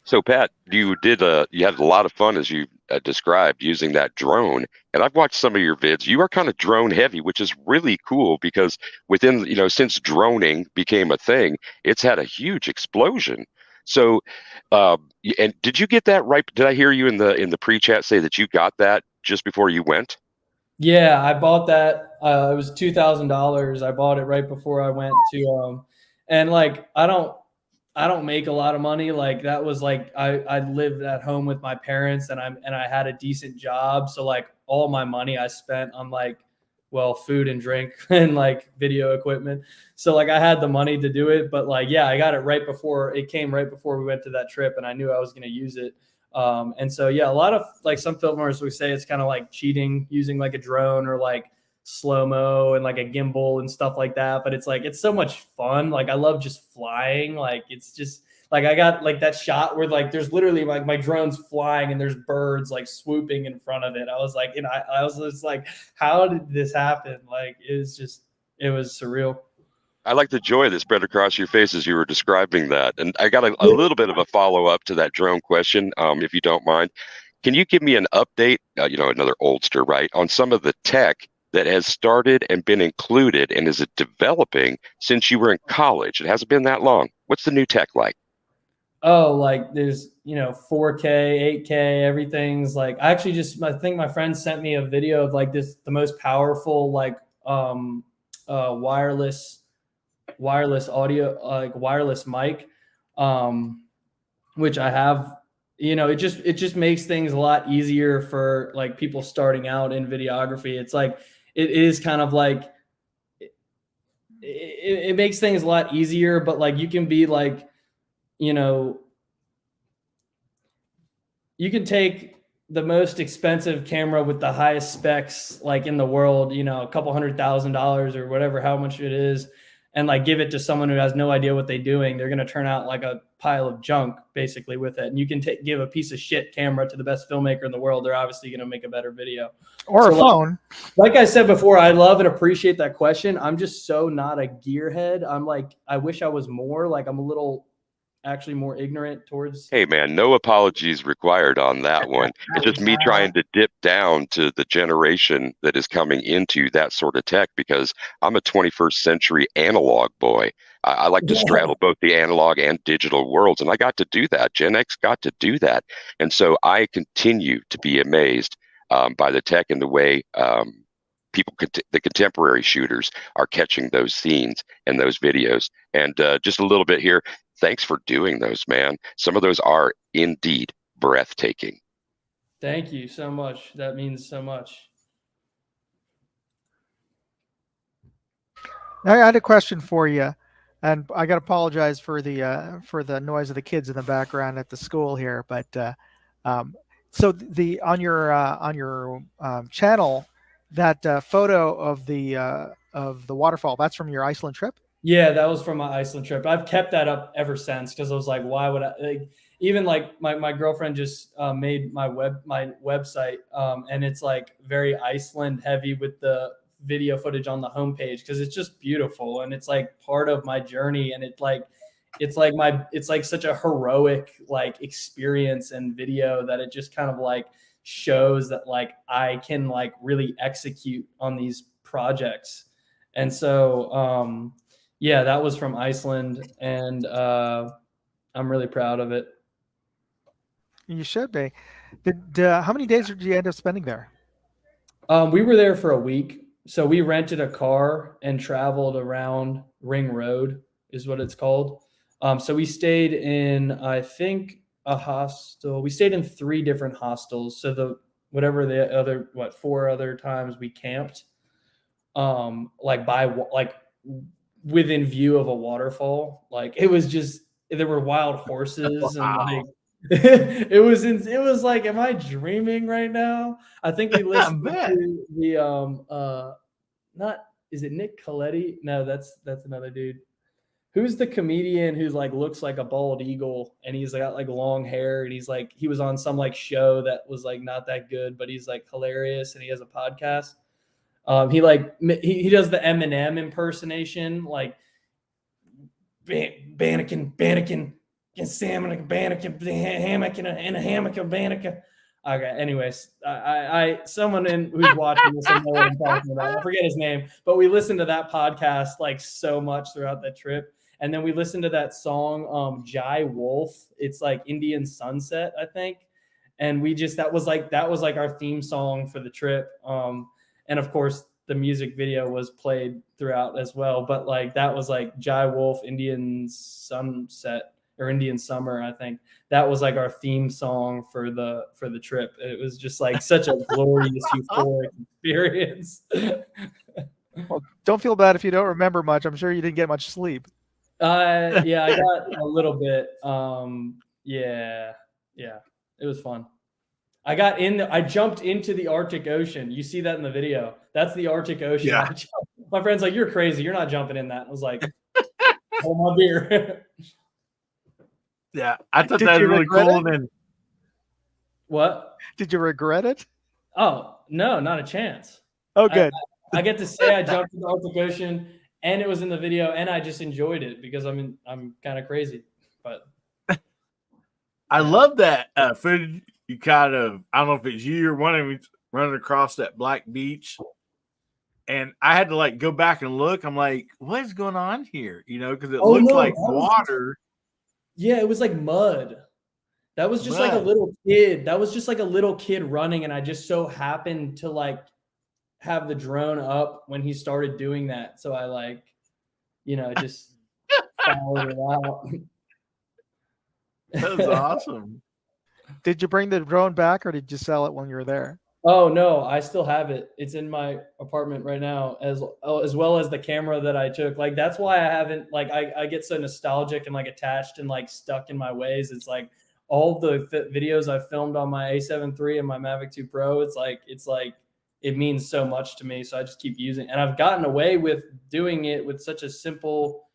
So Pat, you had a lot of fun as you described using that drone, and I've watched some of your vids. You are kind of drone heavy, which is really cool because within, since droning became a thing, it's had a huge explosion. So, and did you get that right? Did I hear you in the pre-chat say that you got that just before you went?
Yeah, I bought that. It was $2,000. I bought it right before I went to, and like I don't make a lot of money. Like that was like I lived at home with my parents, and I had a decent job. So like all my money I spent on like, well, food and drink and like video equipment. So like I had the money to do it, but like yeah, I got it right before it came, right before we went to that trip, and I knew I was going to use it. And so, yeah, a lot of like some filmmakers would say it's kind of like cheating using like a drone or like slow-mo and like a gimbal and stuff like that. But it's like, it's so much fun. Like I love just flying. Like it's just like, I got like that shot where like, there's literally like my drone's flying and there's birds like swooping in front of it. I was like, I was just like, how did this happen? Like, it was surreal.
I like the joy that spread across your face as you were describing that. And I got a little bit of a follow-up to that drone question, if you don't mind. Can you give me an update, another oldster, right, on some of the tech that has started and been included and is it developing since you were in college? It hasn't been that long. What's the new tech like?
Oh, like there's, 4K, 8K, everything's like, I think my friend sent me a video of like the most powerful, like, wireless audio, like wireless mic, which I have. It just makes things a lot easier for like people starting out in videography. It's like it is kind of like it makes things a lot easier, but like you can be like, you can take the most expensive camera with the highest specs like in the world, a couple $100,000 or whatever, how much it is, and like give it to someone who has no idea what they're doing. They're going to turn out like a pile of junk basically with it. And you can give a piece of shit camera to the best filmmaker in the world. They're obviously going to make a better video.
Or a phone.
Like I said before, I love and appreciate that question. I'm just so not a gearhead. I'm like, I wish I was more. Like I'm a little actually more ignorant towards.
Hey man, no apologies required on that one. It's just me trying to dip down to the generation that is coming into that sort of tech because I'm a 21st century analog boy. I like to straddle both the analog and digital worlds, and I got to do that. Gen X got to do that. And so I continue to be amazed by the tech and the way the contemporary shooters are catching those scenes and those videos. And just a little bit here. Thanks for doing those, man. Some of those are indeed breathtaking.
Thank you so much. That means so much.
I had a question for you, and I got to apologize for the noise of the kids in the background at the school here. But so on your channel, that photo of the waterfall, that's from your Iceland trip?
Yeah, that was from my Iceland trip. I've kept that up ever since because I was like, why would I? Like, even like my girlfriend just made my website, and it's like very Iceland heavy with the video footage on the homepage because it's just beautiful and it's like part of my journey, and it's like such a heroic like experience and video that it just kind of like shows that like I can like really execute on these projects. And so Yeah, that was from Iceland, and I'm really proud of it.
You should be. How many days did you end up spending there?
We were there for a week. So we rented a car and traveled around Ring Road, is what it's called. So we stayed in, I think, a hostel. We stayed in 3 different hostels. So the 4 other times we camped, like within view of a waterfall. Like it was just, there were wild horses and
Wow.
like it was like, am I dreaming right now? I think we listened
bet.
to the not, is it Nick Coletti? No, that's another dude. Who's the comedian who's like looks like a bald eagle and he's got like long hair and he's like, he was on some like show that was like not that good, but he's like hilarious and he has a podcast. He does the Eminem impersonation, like Bannekin, salmon, Bannekin, hammock in a hammock of Bannekin. Okay, anyways, someone who's watching this will know what I'm talking about. I forget his name, but we listened to that podcast like so much throughout that trip. And then we listened to that song, Jai Wolf. It's like Indian Sunset, I think. And that was like our theme song for the trip. And of course, the music video was played throughout as well. But like that was like Jai Wolf, Indian Sunset or Indian Summer, I think. That was like our theme song for the trip. It was just like such a glorious, euphoric experience.
Well, don't feel bad if you don't remember much. I'm sure you didn't get much sleep.
Yeah, I got a little bit. Yeah, it was fun. I jumped into the Arctic Ocean. You see that in the video. That's the Arctic Ocean.
Yeah.
My friend's like, "You're crazy. You're not jumping in that." I was like, "Hold my beer."
Yeah, I thought
Did
that was
you
really
regret
cool.
it?
And then
What?
Did you regret it?
Oh, no, not a chance.
Oh, good.
I get to say I jumped in the Arctic Ocean and it was in the video and I just enjoyed it because I'm kind of crazy. But
I love that footage. You kind of, I don't know if it's you or one of you running across that black beach. And I had to like go back and look. I'm like, what is going on here? You know, because it
Oh,
looks
no,
like
that was-
water.
yeah, it was like mud. That was just like a
Mud.
little kid. That was just like a little kid running. And I just so happened to like have the drone up when he started doing that. So I like, just followed it out.
That was awesome.
Did you bring the drone back or did you sell it when you were there?
Oh no, I still have it. It's in my apartment right now, as well as the camera that I took. Like that's why I haven't like I get so nostalgic and like attached and like stuck in my ways. It's like all the videos I filmed on my A7 III and my Mavic 2 Pro. It's like it means so much to me. So I just keep using it. And I've gotten away with doing it with such a simple,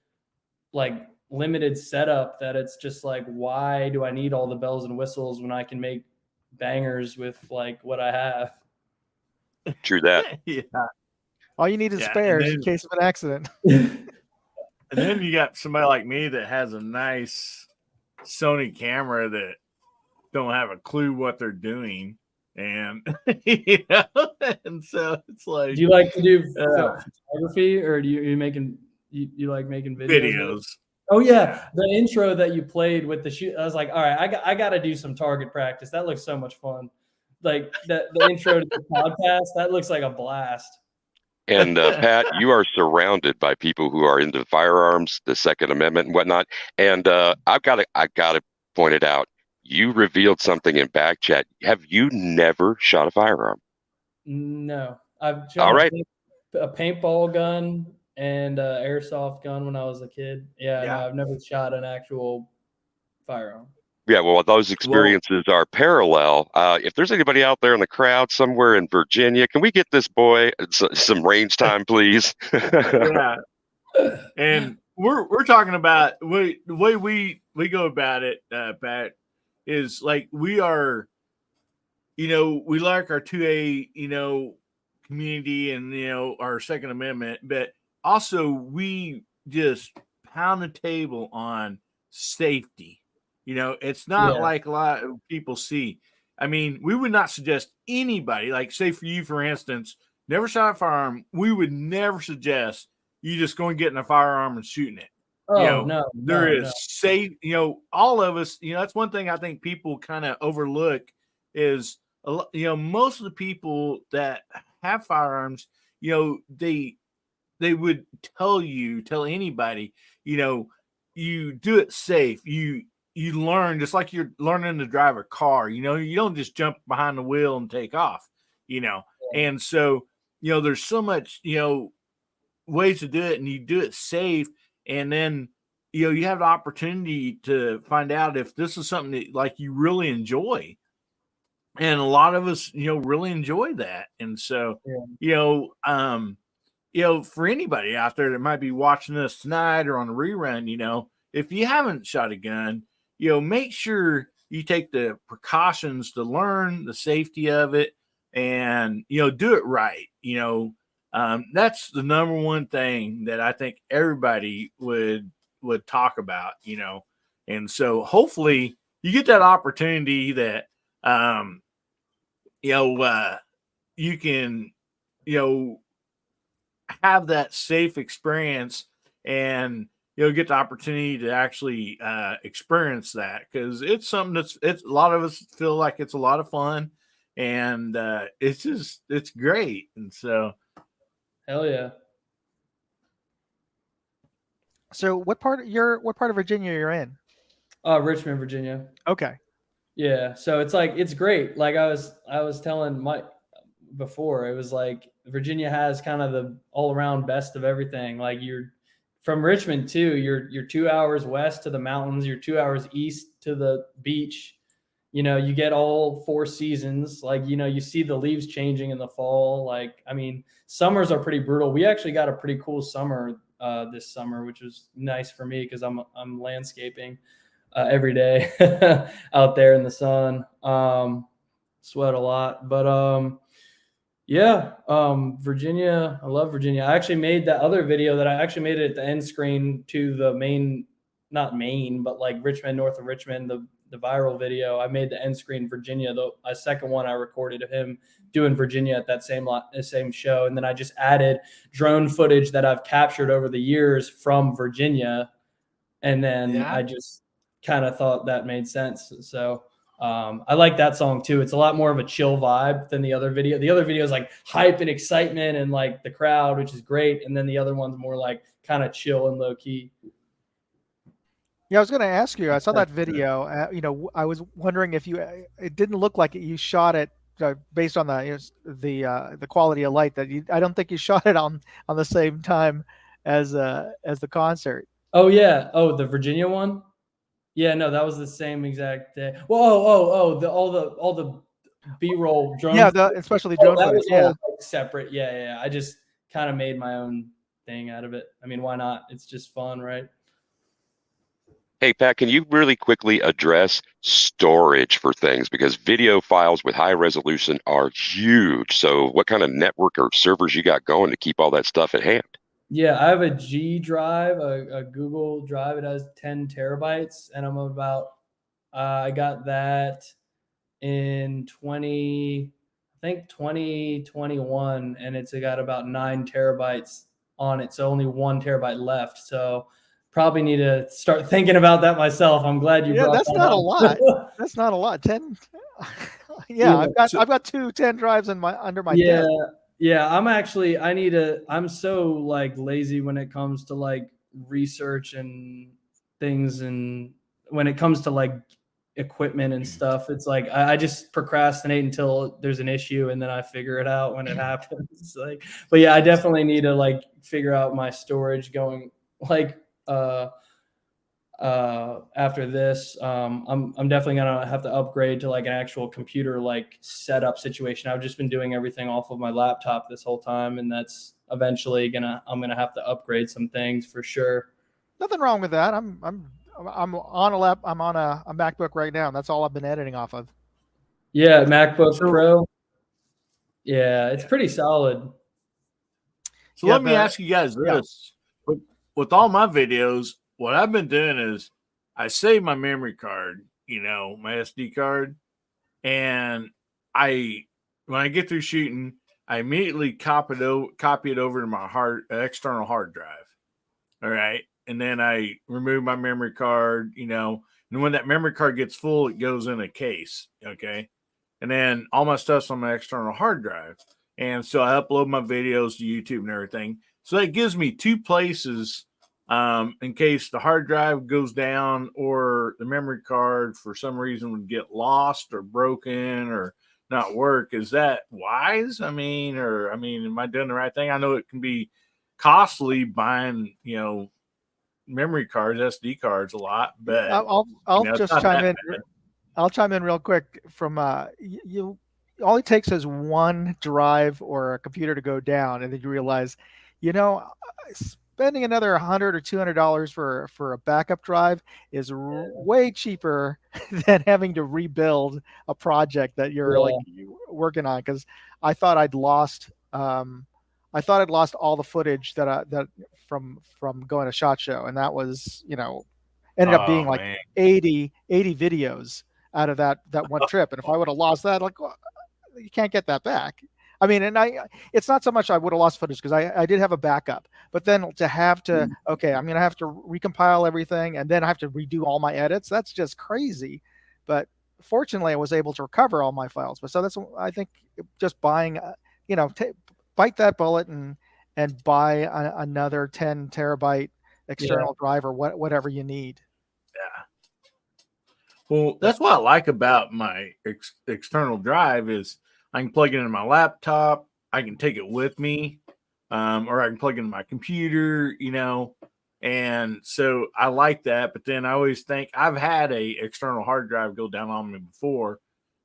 like limited setup that it's just like, why do I need all the bells and whistles when I can make bangers with like what I have?
True that.
Yeah.
All you need is
Yeah, and
spares
then-
in case of an accident.
And then you got somebody like me that has a nice Sony camera that don't have a clue what they're doing. And and so it's like
Do you like to do photography or do you making you like making
videos.
Oh yeah, the intro that you played with the shoot. I was like, all right, I got to do some target practice. That looks so much fun. Like the intro to the podcast, that looks like a blast.
And Pat, you are surrounded by people who are into firearms, the Second Amendment, and whatnot. And I gotta point it out. You revealed something in back chat. Have you never shot a firearm?
No, I've shot a paintball gun and an airsoft gun when I was a kid. Yeah. No, I've never shot an actual firearm.
Yeah, well, those experiences are parallel. If there's anybody out there in the crowd somewhere in Virginia, can we get this boy some range time, please?
Yeah. And we're talking about the way we go about it, Pat, is like we are, we like our 2A, community and our Second Amendment, but also we just pound the table on safety. It's not like a lot of people see. I mean, we would not suggest anybody, like say for you, for instance, never shot a firearm. We would never suggest you just going getting a firearm and shooting it.
Oh,
There is
no.
safe, all of us, that's one thing I think people kind of overlook is, most of the people that have firearms, they would tell anybody, you do it safe. You learn just like you're learning to drive a car, you don't just jump behind the wheel and take off, and so, there's so much, ways to do it, and you do it safe. And then, you have the opportunity to find out if this is something that like you really enjoy. And a lot of us, really enjoy that. And so, for anybody out there that might be watching this tonight or on a rerun, if you haven't shot a gun, make sure you take the precautions to learn the safety of it and, do it right. That's the number one thing that I think everybody would talk about, and so hopefully you get that opportunity that, you can, have that safe experience and, get the opportunity to actually experience that, because it's something it's a lot of us feel like it's a lot of fun, and it's great. And so,
Hell yeah.
So what part of Virginia you're in?
Richmond, Virginia.
Okay.
Yeah. So it's great. Like I was telling Mike before, it was like Virginia has kind of the all around best of everything. Like you're from Richmond too. You're 2 hours west to the mountains. You're 2 hours east to the beach. You get all 4 seasons. Like, you see the leaves changing in the fall. Like, I mean, summers are pretty brutal. We actually got a pretty cool summer this summer, which was nice for me because I'm landscaping every day out there in the sun. Sweat a lot, but Virginia. I love Virginia. I actually made that other video that I actually made it at the end screen to the main, not main, but like Richmond, north of Richmond, the viral video. I made the end screen Virginia. A second one I recorded of him doing Virginia at that same show, and then I just added drone footage that I've captured over the years from Virginia, and then I just kind of thought that made sense. So I like that song too. It's a lot more of a chill vibe than the other video. The other video is like hype and excitement and like the crowd, which is great, and then the other one's more like kind of chill and low key.
Yeah, I was going to ask you. I saw that video. I was wondering if it didn't look like you shot it based on the quality of light. I don't think you shot it on the same time as the concert.
Oh yeah. Oh, the Virginia one. Yeah, no, that was the same exact day. Whoa, all the B-roll drone.
Yeah, especially drone
that
footage.
Was all like separate. Yeah. I just kind of made my own thing out of it. I mean, why not? It's just fun, right?
Hey, Pat, can you really quickly address storage for things? Because video files with high resolution are huge. So what kind of network or servers you got going to keep all that stuff at hand?
Yeah, I have a G drive, a Google Drive. It has 10 terabytes, and I'm about, I got that in 2021, and it's got about 9 terabytes on it. So only 1 terabyte left. So probably need to start thinking about that myself. I'm glad you brought
that's
that
not
up.
a lot. That's not a lot. 10. Yeah, I've got 2 10 drives under my desk.
Yeah, I'm so like lazy when it comes to like research and things, and when it comes to like equipment and stuff, it's like I just procrastinate until there's an issue, and then I figure it out when it happens. Like, but yeah, I definitely need to like figure out my storage going like after this. I'm definitely gonna have to upgrade to like an actual computer like setup situation. I've just been doing everything off of my laptop this whole time, and that's eventually I'm gonna have to upgrade some things for sure.
Nothing wrong with that. I'm on a MacBook right now, and that's all I've been editing off of.
Yeah, MacBook Pro. Yeah, it's pretty solid.
So let me ask you guys this. Yeah. With all my videos, what I've been doing is I save my memory card, my SD card, and when I get through shooting, I immediately copy it over to my external hard drive. All right. And then I remove my memory card, and when that memory card gets full, it goes in a case. Okay. And then all my stuff's on my external hard drive. And so I upload my videos to YouTube and everything. So that gives me two places in case the hard drive goes down or the memory card for some reason would get lost or broken or not work. Is that wise? I mean, am I doing the right thing? I know it can be costly buying, memory cards, SD cards a lot, but
I'll just chime in.
bad.
I'll chime in real quick. From you, all it takes is one drive or a computer to go down, and then you realize, spending another $100 or $200 for a backup drive is way cheaper than having to rebuild a project that you're working on. Because I thought I'd lost. I thought I'd lost all the footage that from going to SHOT Show, and that was ended up being like 80 videos out of that one trip. And if I would have lost that, you can't get that back. I mean, and it's not so much I would have lost footage because I did have a backup, but then to have to, okay, I'm going to have to recompile everything and then I have to redo all my edits. That's just crazy. But fortunately I was able to recover all my files. But so that's, I think, just buying, bite that bullet and buy another 10 terabyte external drive or whatever you need.
Yeah. Well, that's what I like about my external drive is I can plug it in my laptop. I can take it with me, or I can plug it in my computer, and so I like that. But then I always think I've had a external hard drive go down on me before,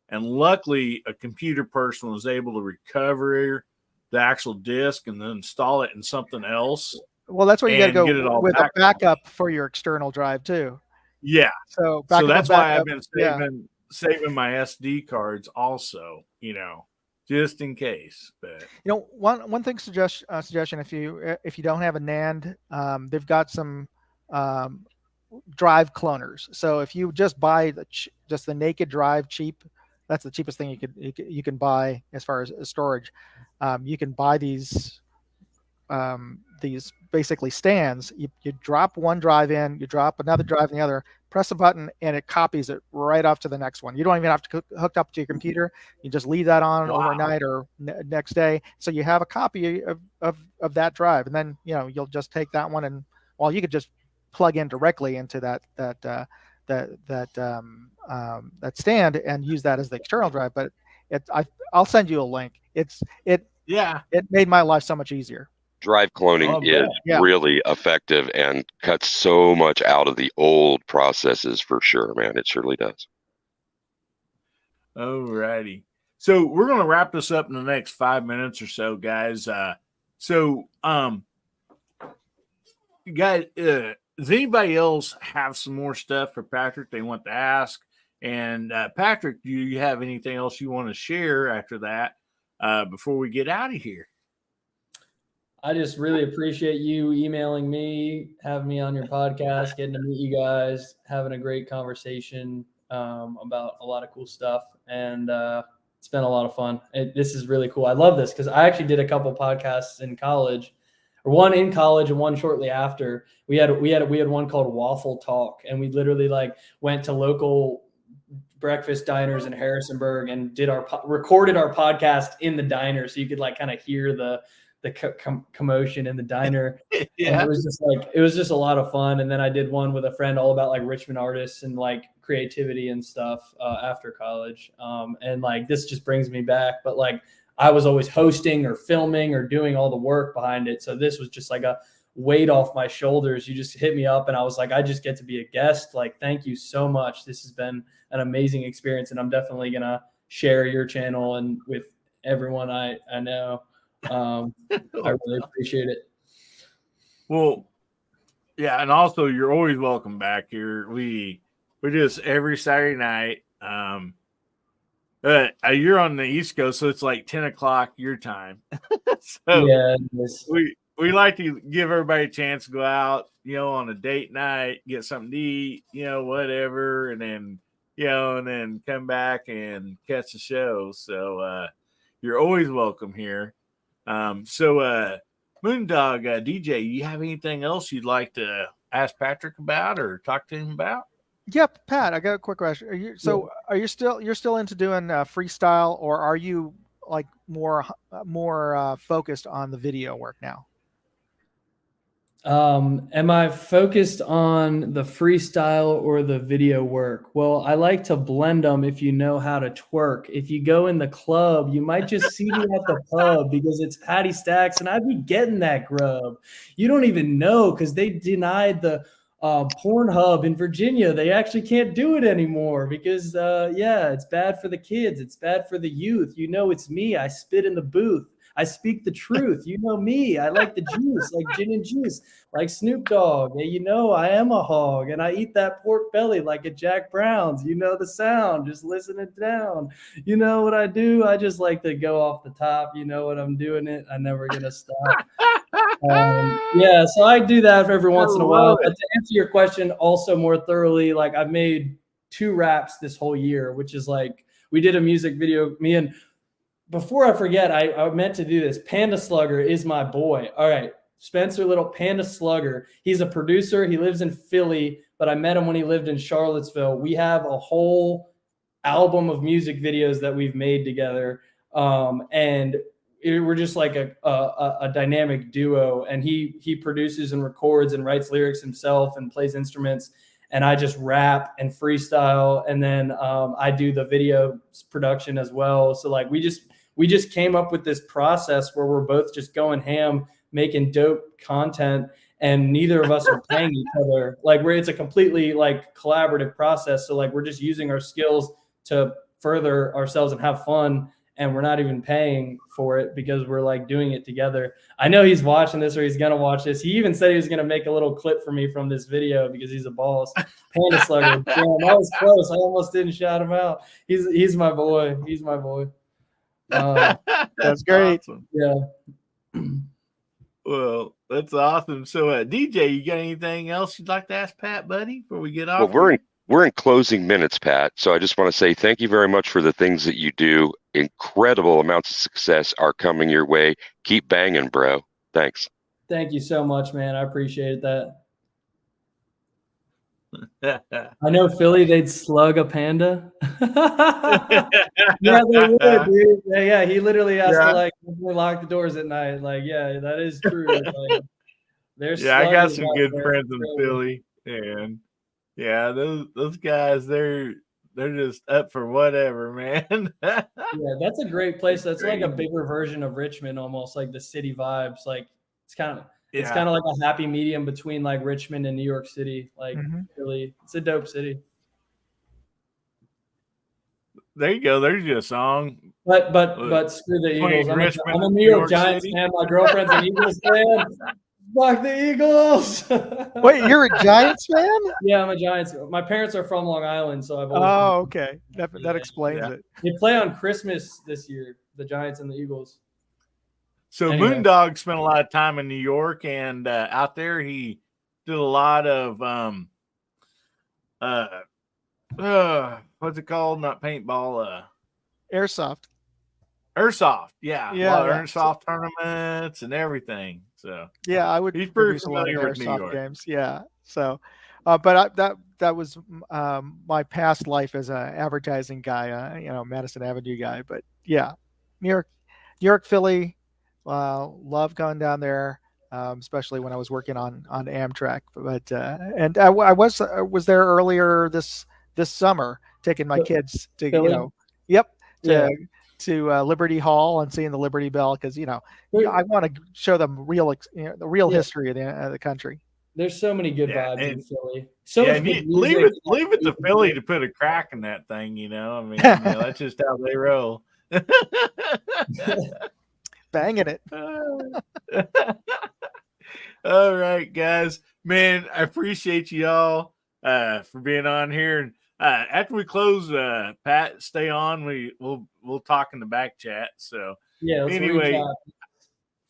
and luckily a computer person was able to recover the actual disk and then install it in something else.
Well, that's what you got to
get it
go
all
with
back
a backup for your external drive too.
Yeah.
So
that's why I've been saving my SD cards also, just in case. But
one thing suggestion if you don't have a NAND, they've got some drive cloners. So if you just buy just the naked drive cheap, that's the cheapest thing you can buy as far as storage. You can buy these basically stands. You drop one drive in, you drop another drive in the other, press a button, and it copies it right off to the next one. You don't even have to hook up to your computer. You just leave that on overnight or next day. So you have a copy of that drive, and then you'll just take that one and you could just plug in directly into that stand and use that as the external drive. But I'll send you a link. It made my life so much easier.
Drive cloning is really effective and cuts so much out of the old processes for sure, man. It surely does.
All righty. So we're going to wrap this up in the next 5 minutes or so, guys. Guys, does anybody else have some more stuff for Patrick they want to ask? And Patrick, do you have anything else you want to share after that before we get out of here?
I just really appreciate you emailing me, having me on your podcast, getting to meet you guys, having a great conversation about a lot of cool stuff. And it's been a lot of fun. This is really cool. I love this because I actually did a couple podcasts in college, or one in college and one shortly after. We had one called Waffle Talk, and we literally went to local breakfast diners in Harrisonburg and recorded our podcast in the diner, so you could kind of hear the commotion in the diner.
Yeah.
And it was just a lot of fun. And then I did one with a friend all about Richmond artists and creativity and stuff after college. And this just brings me back, but I was always hosting or filming or doing all the work behind it. So this was just a weight off my shoulders. You just hit me up and I was I just get to be a guest. Thank you so much. This has been an amazing experience. And I'm definitely going to share your channel and with everyone I know. I really appreciate it.
Well, yeah, and also you're always welcome back here. We do this every Saturday night. You're on the East Coast, so it's 10 o'clock your time. So
yeah,
we like to give everybody a chance to go out, on a date night, get something to eat, whatever, and then come back and catch the show. So you're always welcome here. Moondog DJ, you have anything else you'd like to ask Patrick about or talk to him about?
Yep, Pat, I got a quick question. You're still into doing freestyle, or are you like more focused on the video work now?
Am I focused on the freestyle or the video work? Well, I like to blend them if you know how to twerk. If you go in the club, you might just see me at the pub because it's Paddy Stax and I'd be getting that grub. You don't even know because they denied the Pornhub in Virginia. They actually can't do it anymore because, it's bad for the kids. It's bad for the youth. You know, it's me. I spit in the booth. I speak the truth. You know me. I like the juice, like gin and juice, like Snoop Dogg. And you know I am a hog, and I eat that pork belly like a Jack Brown's. You know the sound. Just listen it down. You know what I do? I just like to go off the top. You know what I'm doing it. I'm never gonna stop. So I do that every once in a while. But to answer your question, also more thoroughly, like I've made 2 raps this whole year, which is like we did a music video. Me and before I forget, I meant to do this. Panda Slugger is my boy. All right. Spencer Little, Panda Slugger. He's a producer. He lives in Philly, but I met him when he lived in Charlottesville. We have a whole album of music videos that we've made together. And we're just like a dynamic duo. And he produces and records and writes lyrics himself and plays instruments. And I just rap and freestyle. And then I do the video production as well. So like we just came up with this process where we're both just going ham, making dope content, and neither of us are paying each other. Like it's a completely like collaborative process. So like we're just using our skills to further ourselves and have fun. And we're not even paying for it because we're like doing it together. I know he's watching this or he's going to watch this. He even said he was going to make a little clip for me from this video because he's a boss. Panda Slugger. Damn, that was close. I almost didn't shout him out. He's my boy. He's my boy.
That's great.
Awesome.
Yeah.
Well, that's awesome. So, DJ, you got anything else you'd like to ask Pat, buddy, before we get off?
Well, we're in closing minutes, Pat. So I just want to say thank you very much for the things that you do. Incredible amounts of success are coming your way. Keep banging, bro. Thanks.
Thank you so much, man. I appreciate that. I know Philly, they'd slug a panda. Yeah, they would, dude. Yeah, he literally has to like lock the doors at night. Like, yeah, that is true. Like,
I got some good friends in Philly, and yeah, those guys, they're just up for whatever, man.
Yeah, that's a great place. That's like a bigger version of Richmond, almost like the city vibes. Like it's kind of like a happy medium between like Richmond and New York City. Like really, it's a dope city.
There you go. There's your song.
But screw the Eagles. I'm a New York Giants fan. My girlfriend's an Eagles fan. Fuck the Eagles.
Wait, you're a Giants fan?
Yeah, I'm a Giants fan. My parents are from Long Island, so I've always
okay. That explains it.
They play on Christmas this year, the Giants and the Eagles.
So anyway. Moondog spent a lot of time in New York, and out there he did a lot of what's it called? Not paintball,
airsoft.
Yeah, a lot of airsoft tournaments and everything. So
yeah, I would.
He's pretty familiar with New York
games. Yeah. So, but that was my past life as an advertising guy. Madison Avenue guy. But yeah, New York, Philly. Love going down there, especially when I was working on Amtrak. But and I was there earlier this summer, taking my kids to
Philly?
to Liberty Hall and seeing the Liberty Bell because I want to show them the real history of the country.
There's so many good vibes in Philly.
Leave it to Philly to put a crack in that thing. I mean, that's just how they roll.
Banging it.
All right, guys. Man, I appreciate you all for being on here. After we close, Pat, stay on. We'll talk in the back chat. So anyway,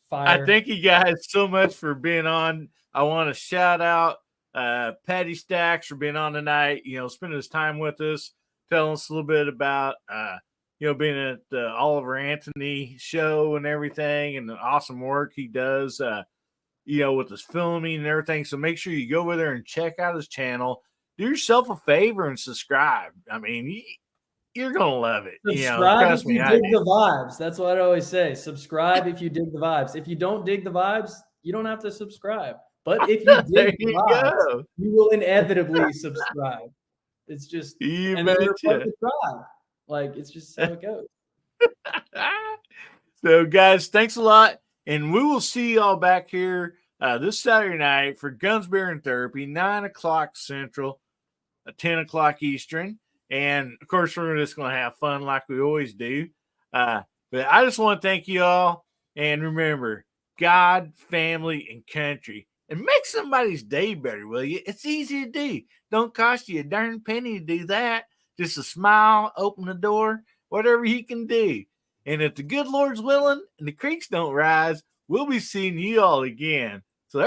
I thank you guys so much for being on. I want to shout out Paddy Stax for being on tonight. Spending his time with us, telling us a little bit about being at the Oliver Anthony show and everything, and the awesome work he does, with his filming and everything. So make sure you go over there and check out his channel. Do yourself a favor and subscribe. I mean, you're going to love it.
Subscribe
Trust
if you
me.
dig the vibes. That's what I always say. Subscribe if you dig the vibes. If you don't dig the vibes, you don't have to subscribe. But if you
There
dig the
you
vibes,
go.
you will inevitably subscribe. It's just,
You
and you're part of
betcha.
the tribe. Like, it's just how it goes.
So, guys, thanks a lot. And we will see y'all back here this Saturday night for Guns, Beer, and Therapy, 9 o'clock Central, 10 o'clock Eastern. And, of course, we're just going to have fun like we always do. But I just want to thank you all. And remember, God, family, and country. And make somebody's day better, will you? It's easy to do. Don't cost you a darn penny to do that. Just a smile, open the door, whatever you can do. And if the good Lord's willing and the creeks don't rise, we'll be seeing you all again. So